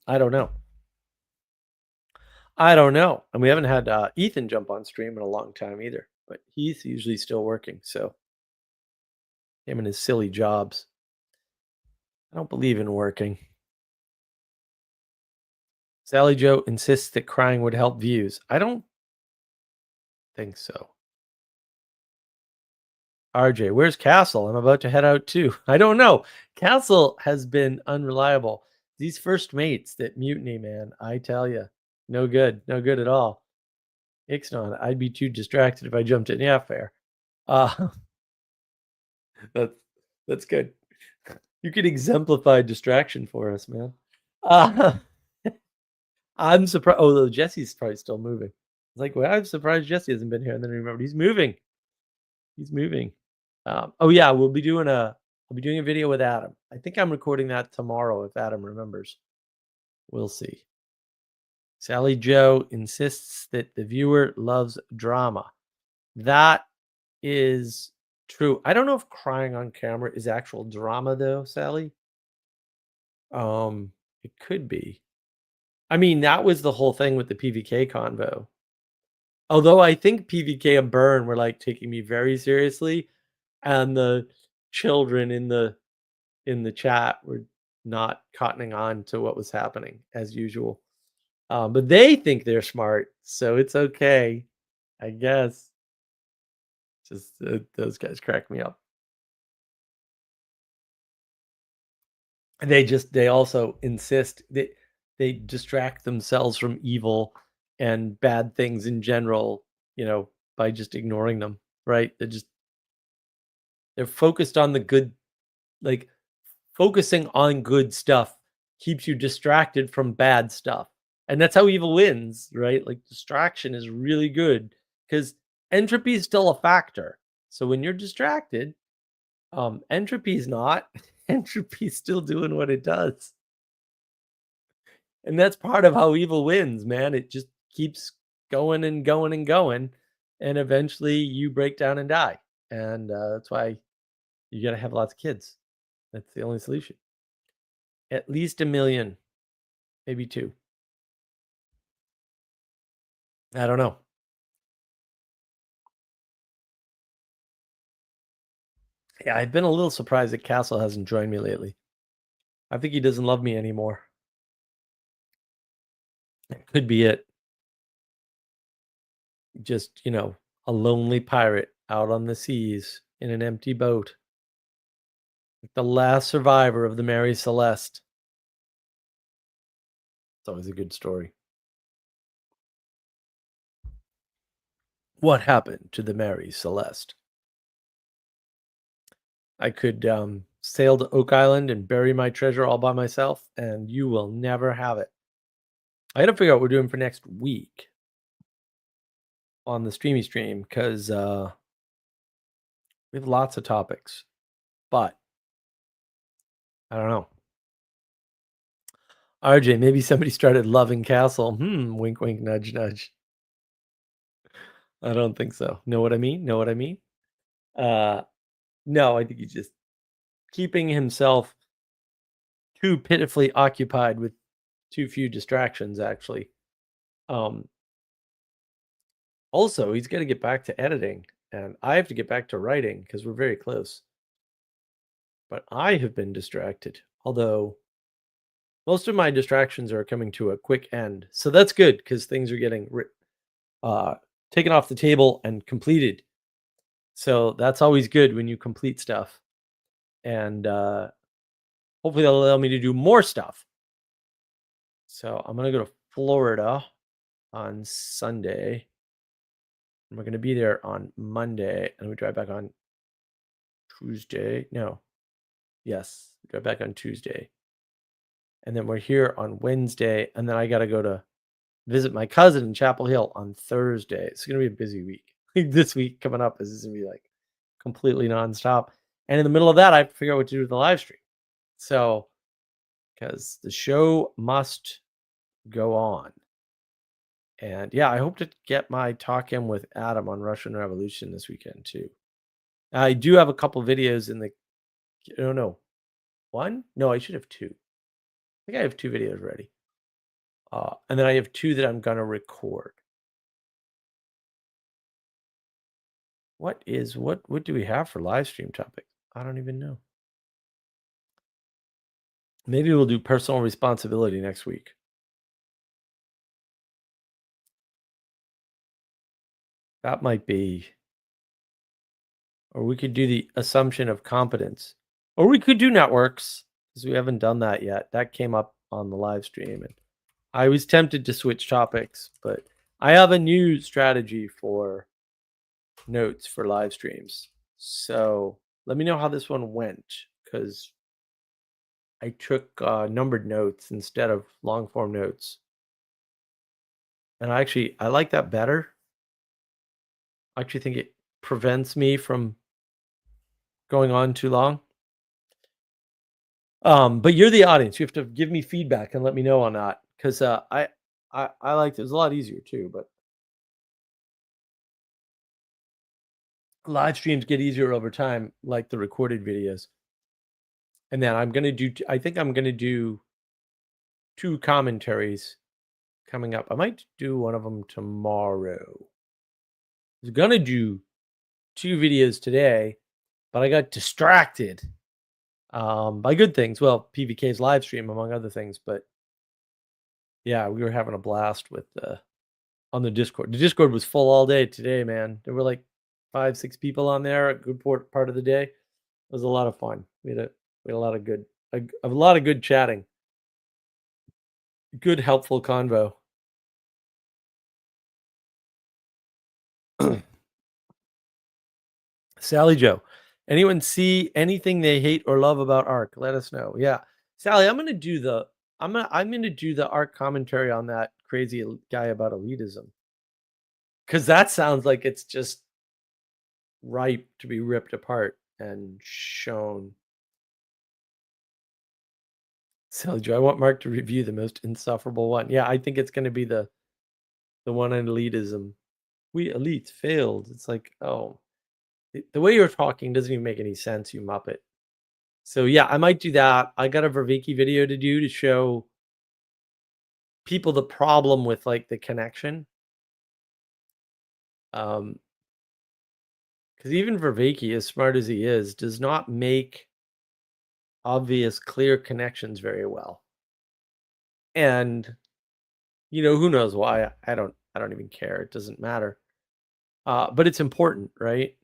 I don't know. I don't know. And we haven't had Ethan jump on stream in a long time either, but he's usually still working. So him and his silly jobs. I don't believe in working. Sally Joe insists that crying would help views. I don't think so. RJ, where's Castle? I'm about to head out too. I don't know. Castle has been unreliable. These first mates that mutiny, man, I tell you, no good. No good at all. Ixnon, I'd be too distracted if I jumped in. Yeah, fair. That's good. You could exemplify distraction for us, man. I'm surprised. Oh, Jesse's probably still moving. It's like, well, I'm surprised Jesse hasn't been here. And then remember, he's moving. He's moving. Oh yeah, I'll be doing a video with Adam. I think I'm recording that tomorrow if Adam remembers. We'll see. Sally Joe insists that the viewer loves drama. That is true. I don't know if crying on camera is actual drama though, Sally. It could be. I mean, that was the whole thing with the PVK convo. Although I think PVK and Byrne were like taking me very seriously, and the children in the chat were not cottoning on to what was happening as usual. But they think they're smart, so it's okay. I guess. Just those guys crack me up. And they also insist they distract themselves from evil and bad things in general, by just ignoring them, right? They're focused on the good, like focusing on good stuff keeps you distracted from bad stuff. And that's how evil wins, right? Like distraction is really good because entropy is still a factor. So when you're distracted, entropy is not. Entropy is still doing what it does. And that's part of how evil wins, man. It just keeps going and going and going. And eventually you break down and die. And that's why you got to have lots of kids. That's the only solution. At least 1,000,000, maybe 2. I don't know. Yeah, I've been a little surprised that Castle hasn't joined me lately. I think he doesn't love me anymore. It could be it. Just, a lonely pirate out on the seas in an empty boat. Like the last survivor of the Mary Celeste. It's always a good story. What happened to the Mary Celeste? I could sail to Oak Island and bury my treasure all by myself, and you will never have it. I got to figure out what we're doing for next week on the streamy stream because we have lots of topics, but I don't know. RJ, maybe somebody started loving Castle. Wink, wink, nudge, nudge. I don't think so. Know what I mean? Know what I mean? No, I think he's just keeping himself too pitifully occupied with too few distractions, actually. Also, he's got to get back to editing, and I have to get back to writing because we're very close. But I have been distracted, although most of my distractions are coming to a quick end. So that's good because things are getting taken off the table and completed. So that's always good when you complete stuff. And hopefully that'll allow me to do more stuff. So I'm going to go to Florida on Sunday. And we're going to be there on Monday. And we drive back on Tuesday. No. Yes. We drive back on Tuesday. And then we're here on Wednesday. And then I got to go to visit my cousin in Chapel Hill on Thursday. It's going to be a busy week. This week coming up is going to be like completely nonstop. And in the middle of that, I have to figure out what to do with the live stream. So, because the show must go on. And yeah, I hope to get my talk in with Adam on Russian Revolution this weekend too. I do have a couple videos in the, I don't know, one? No, I should have 2. I think I have 2 videos ready. And then I have 2 that I'm going to record. What do we have for live stream topic? I don't even know. Maybe we'll do personal responsibility next week. That might be. Or we could do the assumption of competence. Or we could do networks because we haven't done that yet. That came up on the live stream. And I was tempted to switch topics, but I have a new strategy for notes for live streams. So let me know how this one went because I took numbered notes instead of long form notes. And I like that better. I actually think it prevents me from going on too long. But you're the audience. You have to give me feedback and let me know on that because I liked it. It was a lot easier too, but live streams get easier over time, like the recorded videos. And then I think I'm gonna do 2 commentaries coming up. I might do one of them tomorrow. I was gonna do 2 videos today, but I got distracted by good things. Well, PVK's live stream, among other things. But yeah, we were having a blast with on the Discord. The Discord was full all day today, man. There were like 5, 6 people on there a good part of the day. It was a lot of fun. We had a lot of good a lot of good chatting. Good helpful convo. Sally Joe, anyone see anything they hate or love about ARC? Let us know. Yeah. Sally, I'm gonna do the ARC commentary on that crazy guy about elitism. Cause that sounds like it's just ripe to be ripped apart and shown. Sally Joe, I want Mark to review the most insufferable one. Yeah, I think it's gonna be the one on elitism. We elites failed. It's like, oh, the way you're talking doesn't even make any sense, you muppet. So yeah, I might do that. I got a Vervaeke video to do to show people the problem with like the connection. Because even Vervaeke, as smart as he is, does not make obvious, clear connections very well. And who knows why? I don't even care. It doesn't matter. But it's important, right?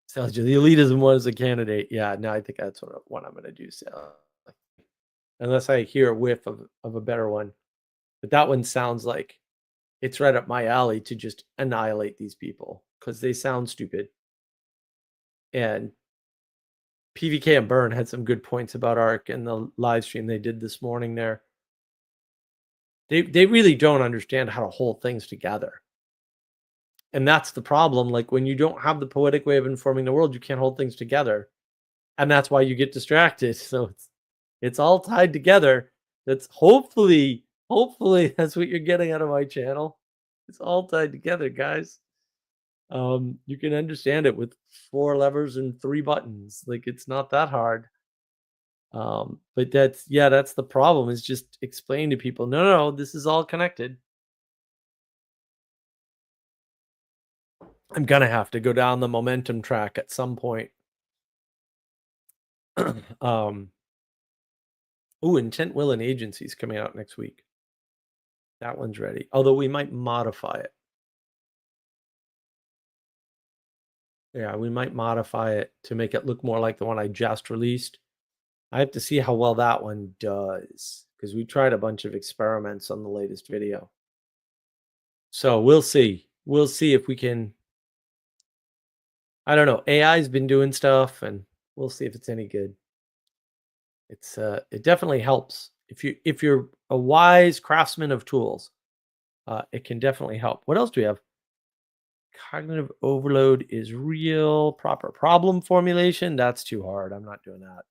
So the elitism one as a candidate. Yeah, no, I think that's what I'm gonna do. So unless I hear a whiff of a better one. But that one sounds like it's right up my alley to just annihilate these people because they sound stupid. And PVK and Burn had some good points about ARC in the live stream they did this morning there. They really don't understand how to hold things together. And that's the problem. Like when you don't have the poetic way of informing the world, you can't hold things together. And that's why you get distracted. So it's all tied together. That's hopefully that's what you're getting out of my channel. It's all tied together, guys. You can understand it with 4 levers and 3 buttons. Like it's not that hard. But that's the problem, is just explain to people, no, this is all connected. I'm gonna have to go down the momentum track at some point. Intent, Will, and Agency is coming out next week. That one's ready. Although we might modify it. Yeah, we might modify it to make it look more like the one I just released. I have to see how well that one does, because we tried a bunch of experiments on the latest video. So we'll see. We'll see if we can. I don't know. AI's been doing stuff, and we'll see if it's any good. It definitely helps if you're a wise craftsman of tools. It can definitely help. What else do we have? Cognitive overload is real. Proper problem formulation. That's too hard. I'm not doing that.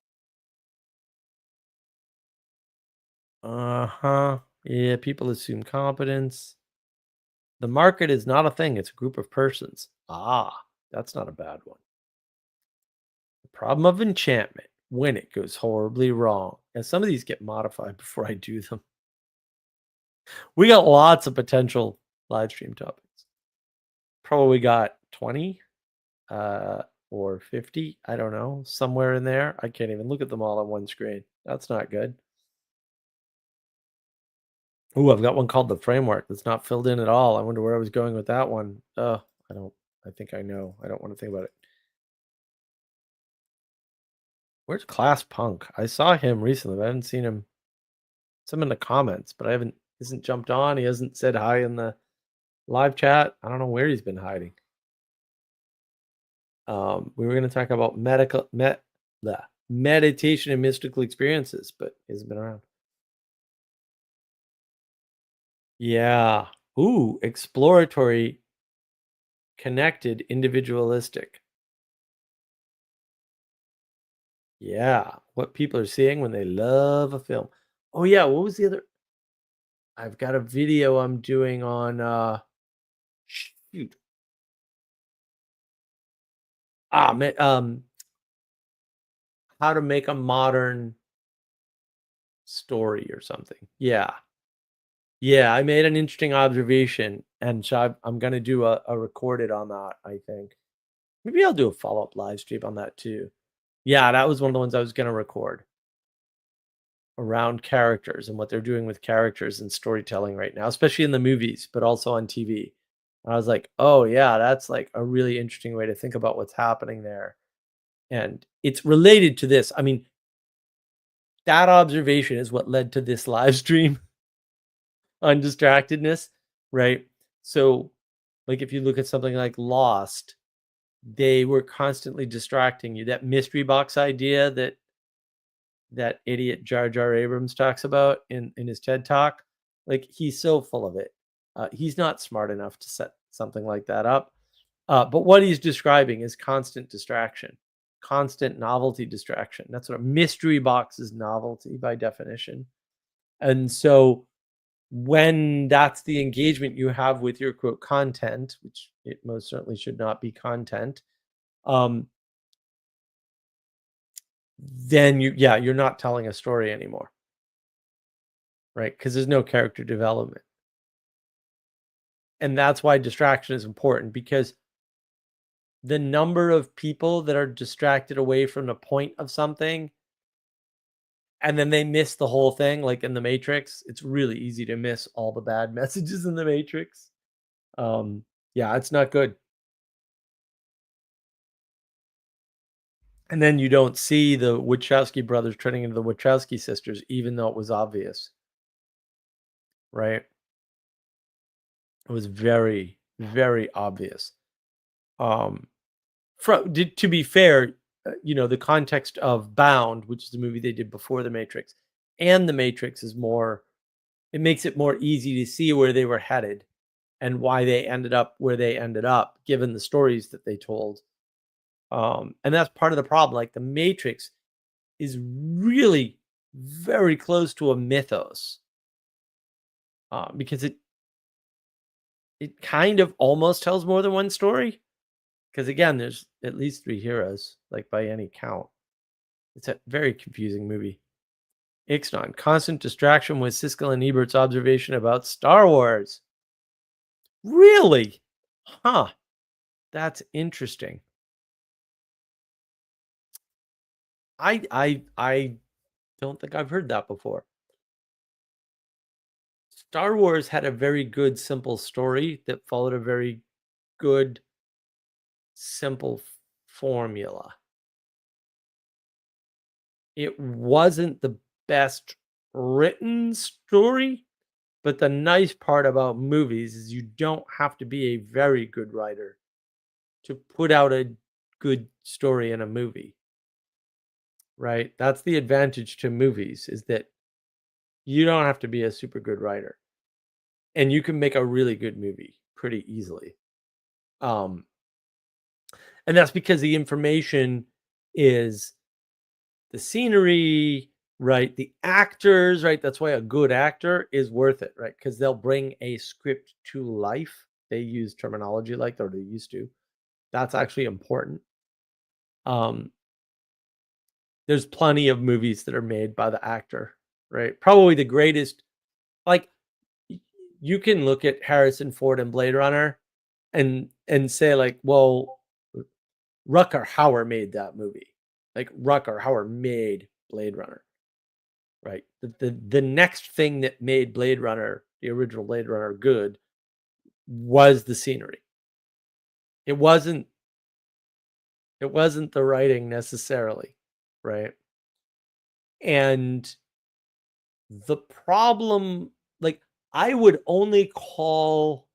Yeah, people assume competence. The market is not a thing. It's a group of persons. That's not a bad one. The problem of enchantment, when it goes horribly wrong. And some of these get modified before I do them. We got lots of potential live stream topics. Probably got 20 or 50. I don't know. Somewhere in there. I can't even look at them all on one screen. That's not good. I've got one called The Framework that's not filled in at all. I wonder where I was going with that one. I think I know. I don't want to think about it. Where's Class Punk? I saw him recently, but I haven't seen him. Some in the comments, but hasn't jumped on. He hasn't said hi in the live chat. I don't know where he's been hiding. We were going to talk about meditation and mystical experiences, but he hasn't been around. Yeah. Exploratory, connected, individualistic. Yeah. What people are seeing when they love a film. Oh, yeah. What was the other? I've got a video I'm doing on shoot. How to make a modern story or something. Yeah. Yeah, I made an interesting observation, and so I'm gonna do a recorded on that, I think. Maybe I'll do a follow-up live stream on that too. Yeah, that was one of the ones I was gonna record. around characters and what they're doing with characters and storytelling right now, especially in the movies, but also on TV. I was like, oh yeah, that's like a really interesting way to think about what's happening there. And it's related to this. I mean, that observation is what led to this live stream on distractedness, right? So, like if you look at something like Lost, they were constantly distracting you. That mystery box idea that idiot Jar Jar Abrams talks about in his TED talk, like he's so full of it. He's not smart enough to set something like that up. But what he's describing is constant distraction, constant novelty distraction. That's what a mystery box is, novelty by definition. And so when that's the engagement you have with your quote content, which it most certainly should not be content, then you're not telling a story anymore, right? Because there's no character development. And that's why distraction is important, because the number of people that are distracted away from the point of something and then they miss the whole thing, like in the Matrix, it's really easy to miss all the bad messages in the Matrix. Yeah, it's not good. And then you don't see the Wachowski brothers turning into the Wachowski sisters, even though it was obvious, right? It was very, very obvious. To be fair, the context of Bound, which is the movie they did before The Matrix, and The Matrix is more, it makes it more easy to see where they were headed and why they ended up where they ended up, given the stories that they told. And that's part of the problem. Like The Matrix is really very close to a mythos, because it kind of almost tells more than one story. Because again, there's at least 3 heroes, like by any count. It's a very confusing movie. Ixnon, constant distraction with Siskel and Ebert's observation about Star Wars. Really? Huh. That's interesting. I don't think I've heard that before. Star Wars had a very good, simple story that followed a very good, simple formula. It wasn't the best written story, but the nice part about movies is you don't have to be a very good writer to put out a good story in a movie, right? That's the advantage to movies, is that you don't have to be a super good writer and you can make a really good movie pretty easily. And that's because the information is the scenery, right? The actors, right? That's why a good actor is worth it, right? Because they'll bring a script to life. They use terminology like that, or they used to. That's actually important. There's plenty of movies that are made by the actor, right? Probably the greatest, like you can look at Harrison Ford and Blade Runner and say like, well, Rutger Hauer made that movie. Like Rutger Hauer made Blade Runner, right? The next thing that made Blade Runner, the original Blade Runner, good was the scenery. It wasn't the writing necessarily, right? And the problem, like I would only call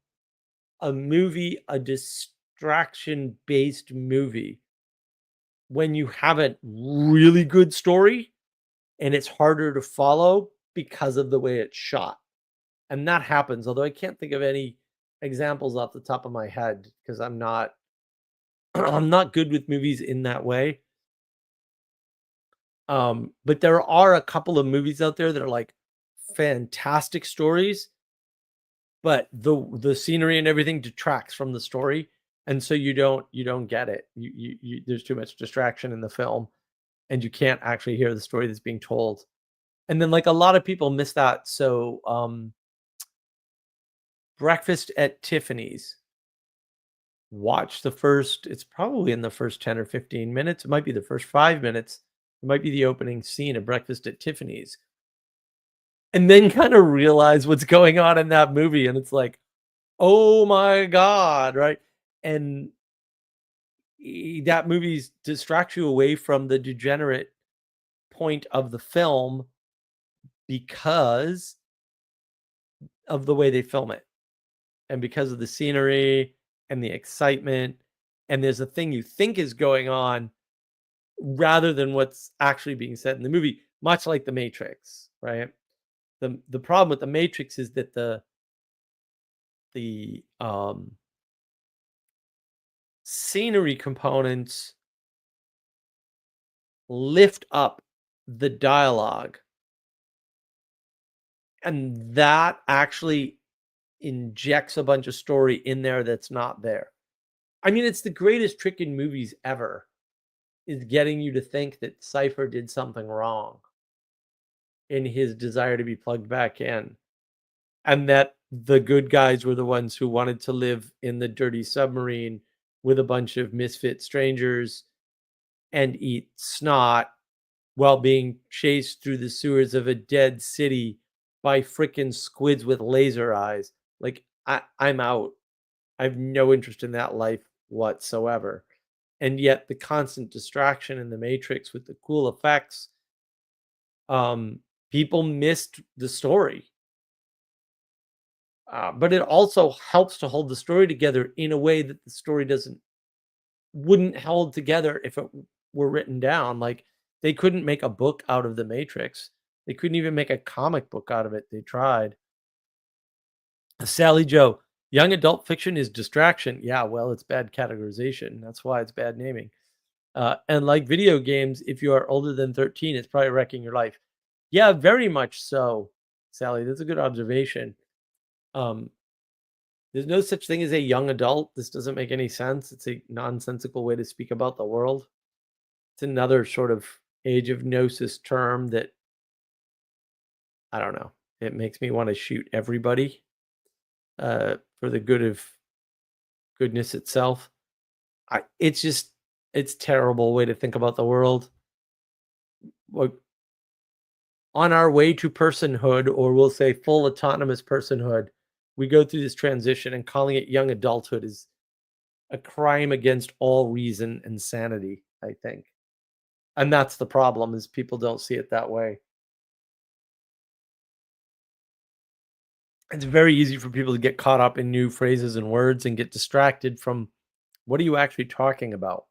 a movie a distraction based movie when you have a really good story and it's harder to follow because of the way it's shot. And that happens, although I can't think of any examples off the top of my head because I'm not I'm not good with movies in that way. But there are a couple of movies out there that are like fantastic stories, but the scenery and everything detracts from the story, and so you don't get it. You there's too much distraction in the film, and you can't actually hear the story that's being told. And then like a lot of people miss that. So Breakfast at Tiffany's. Watch the first, it's probably in the first 10 or 15 minutes. It might be the first 5 minutes. It might be the opening scene of Breakfast at Tiffany's, and then kind of realize what's going on in that movie, and it's like, oh my god, right? And that movie's distracts you away from the degenerate point of the film because of the way they film it, and because of the scenery and the excitement, and there's a thing you think is going on rather than what's actually being said in the movie, much like The Matrix, right? The problem with The Matrix is that the scenery components lift up the dialogue, and that actually injects a bunch of story in there that's not there. I mean, it's the greatest trick in movies ever, is getting you to think that Cypher did something wrong in his desire to be plugged back in, and that the good guys were the ones who wanted to live in the dirty submarine with a bunch of misfit strangers and eat snot while being chased through the sewers of a dead city by frickin' squids with laser eyes. Like, I'm out. I have no interest in that life whatsoever. And yet the constant distraction in the Matrix with the cool effects, people missed the story. But it also helps to hold the story together in a way that the story wouldn't hold together if it were written down. Like, they couldn't make a book out of the Matrix. They couldn't even make a comic book out of it. They tried. Sally Joe, young adult fiction is distraction. Yeah, well, it's bad categorization. That's why it's bad naming. And like video games, if you are older than 13, it's probably wrecking your life. Yeah, very much so, Sally. That's a good observation. There's no such thing as a young adult. This doesn't make any sense. It's a nonsensical way to speak about the world. It's another sort of age of gnosis term that, I don't know. It makes me want to shoot everybody for the good of goodness itself. It's terrible way to think about the world. Like, on our way to personhood, or we'll say full autonomous personhood, we go through this transition, and calling it young adulthood is a crime against all reason and sanity, I think. And that's the problem, is people don't see it that way. It's very easy for people to get caught up in new phrases and words and get distracted from what are you actually talking about?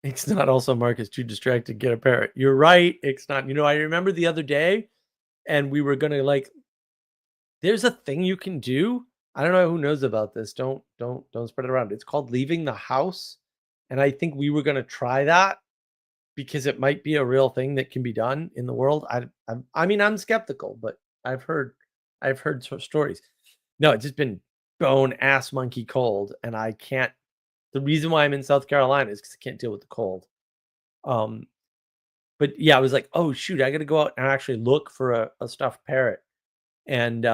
It's not also Marcus too distracted to get a parrot. You're right. It's not. I remember the other day, and we were gonna like. There's a thing you can do. I don't know who knows about this. Don't spread it around. It's called leaving the house, and I think we were gonna try that because it might be a real thing that can be done in the world. I mean, I'm skeptical, but I've heard stories. No, it's just been bone ass monkey cold, and I can't. The reason why I'm in South Carolina is because I can't deal with the cold. Um, but yeah, I was like, oh shoot, I got to go out and actually look for a stuffed parrot, and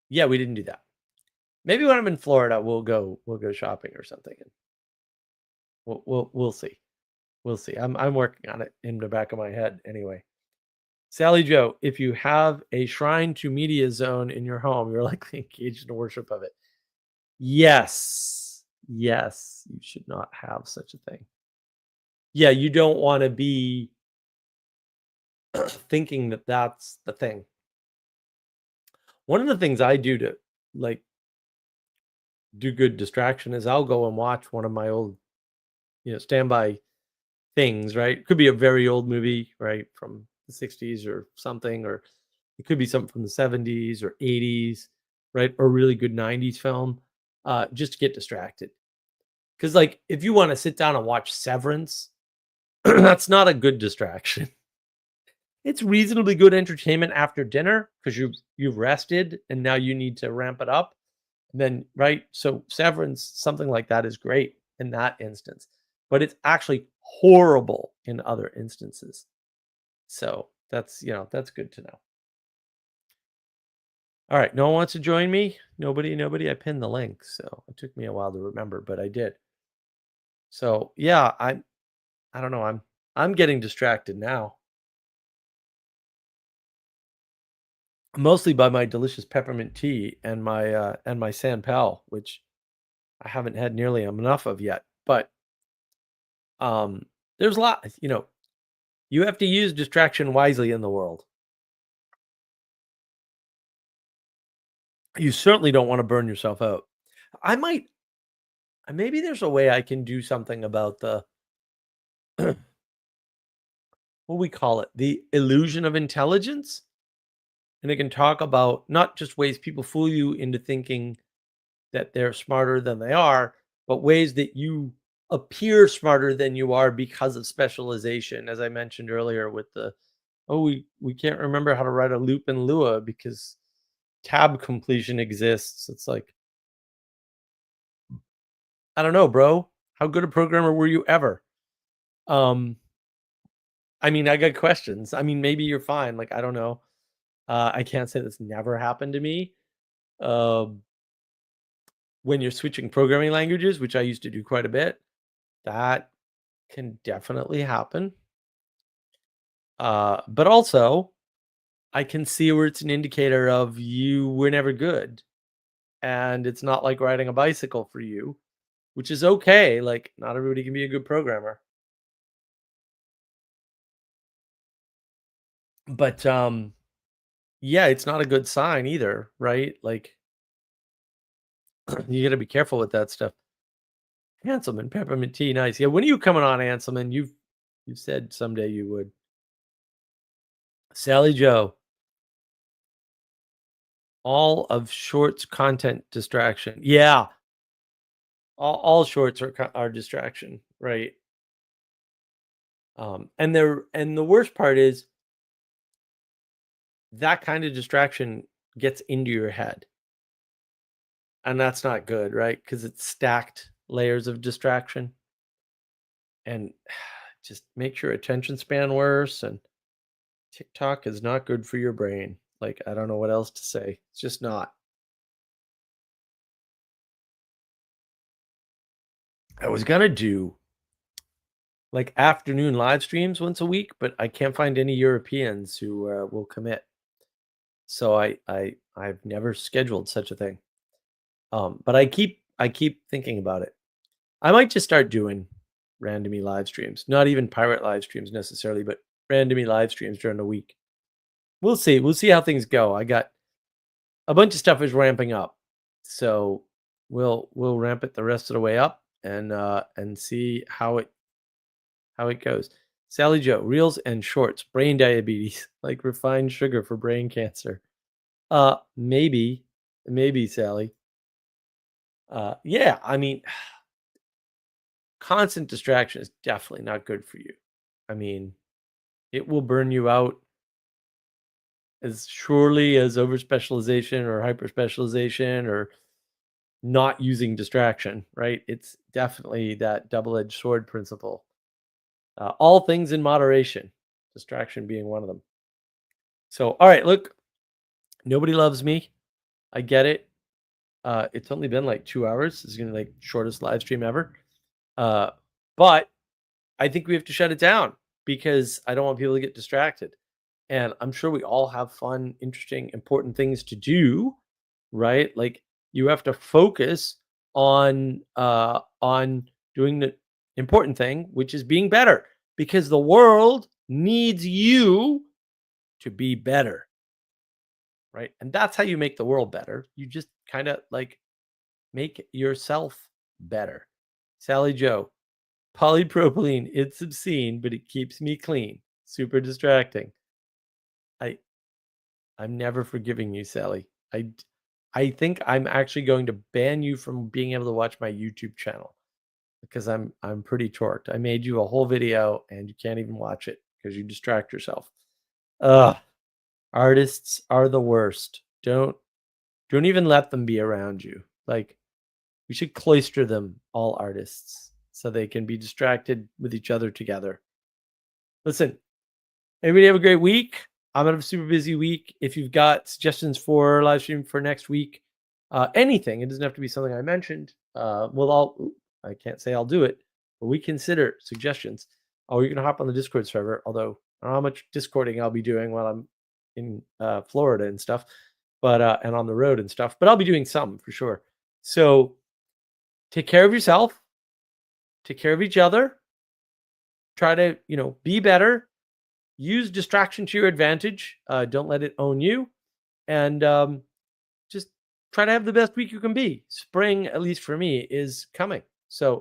yeah, we didn't do that. Maybe when I'm in Florida, we'll go shopping or something, and we'll see. We'll see. I'm working on it in the back of my head anyway. Sally Joe, if you have a shrine to Media Zone in your home, you're likely engaged in worship of it. Yes. Yes, you should not have such a thing. Yeah, you don't want to be thinking that that's the thing. One of the things I do to like do good distraction is I'll go and watch one of my old, standby things, right? Could be a very old movie, right, from the 60s or something, or it could be something from the 70s or 80s, right? Or a really good 90s film, just to get distracted. Because, like, if you want to sit down and watch Severance, that's not a good distraction. It's reasonably good entertainment after dinner because you've rested and now you need to ramp it up. And then, right? So Severance, something like that is great in that instance, but it's actually horrible in other instances. So that's good to know. All right, no one wants to join me. Nobody. I pinned the link, so it took me a while to remember, but I did. So yeah, I don't know. I'm getting distracted now. Mostly by my delicious peppermint tea and my San Pal, which I haven't had nearly enough of yet. But um there's a lot, you have to use distraction wisely in the world. You certainly don't want to burn yourself out. I might maybe there's a way I can do something about the what we call it, the illusion of intelligence. And it can talk about not just ways people fool you into thinking that they're smarter than they are, but ways that you appear smarter than you are because of specialization. As I mentioned earlier with the, oh, we can't remember how to write a loop in Lua because tab completion exists. It's like, I don't know, bro. How good a programmer were you ever? Um, I mean, I got questions. I mean, maybe you're fine. Like, I don't know. I can't say this never happened to me. Um, when you're switching programming languages, which I used to do quite a bit, that can definitely happen. But also, I can see where it's an indicator of you were never good. And it's not like riding a bicycle for you, which is okay. Like, not everybody can be a good programmer. But yeah, it's not a good sign either, right? Like, you got to be careful with that stuff. Hanselman, peppermint tea, nice. Yeah, when are you coming on, Hanselman? You said someday you would. Sally Joe, all of shorts content distraction. Yeah, all shorts are distraction, right? And the worst part is that kind of distraction gets into your head, and that's not good, right? Because it's stacked layers of distraction, and just makes your attention span worse. And TikTok is not good for your brain. Like, I don't know what else to say. It's just not. I was gonna do like afternoon live streams once a week, but I can't find any Europeans who will commit. So I've never scheduled such a thing. But I keep thinking about it. I might just start doing randomy live streams, not even pirate live streams necessarily, but randomy live streams during the week. We'll see. We'll see how things go. I got a bunch of stuff is ramping up, so we'll ramp it the rest of the way up and see how it goes. Sally Joe, reels and shorts, brain diabetes, like refined sugar for brain cancer. Maybe Sally. Yeah, I mean, constant distraction is definitely not good for you. I mean, it will burn you out as surely as over specialization or hyper specialization or not using distraction, right? It's definitely that double edged sword principle. All things in moderation, distraction being one of them. So, all right, look, nobody loves me. I get it. It's only been like 2 hours. This is gonna be like shortest live stream ever. Uh, but I think we have to shut it down because I don't want people to get distracted. And I'm sure we all have fun, interesting, important things to do, right? Like you have to focus on doing the important thing, which is being better, because the world needs you to be better, right? And that's how you make the world better. You just kind of like make yourself better. Sally Joe, polypropylene, it's obscene, but it keeps me clean. Super distracting. I I'm never forgiving you, Sally. I think I'm actually going to ban you from being able to watch my YouTube channel because I'm pretty torqued. I made you a whole video and you can't even watch it because you distract yourself. Ugh. Artists are the worst. Don't even let them be around you. Like we should cloister them, all artists, so they can be distracted with each other together. Listen, everybody have a great week. I'm gonna have a super busy week. If you've got suggestions for live stream for next week, anything, it doesn't have to be something I mentioned. I can't say I'll do it, but we consider suggestions. or you can hop on the Discord server. Although I don't know how much Discording I'll be doing while I'm in Florida and stuff, but and on the road and stuff. But I'll be doing some for sure. So take care of yourself. Take care of each other. Try to, be better. Use distraction to your advantage. Don't let it own you. And just try to have the best week you can be. Spring, at least for me, is coming. So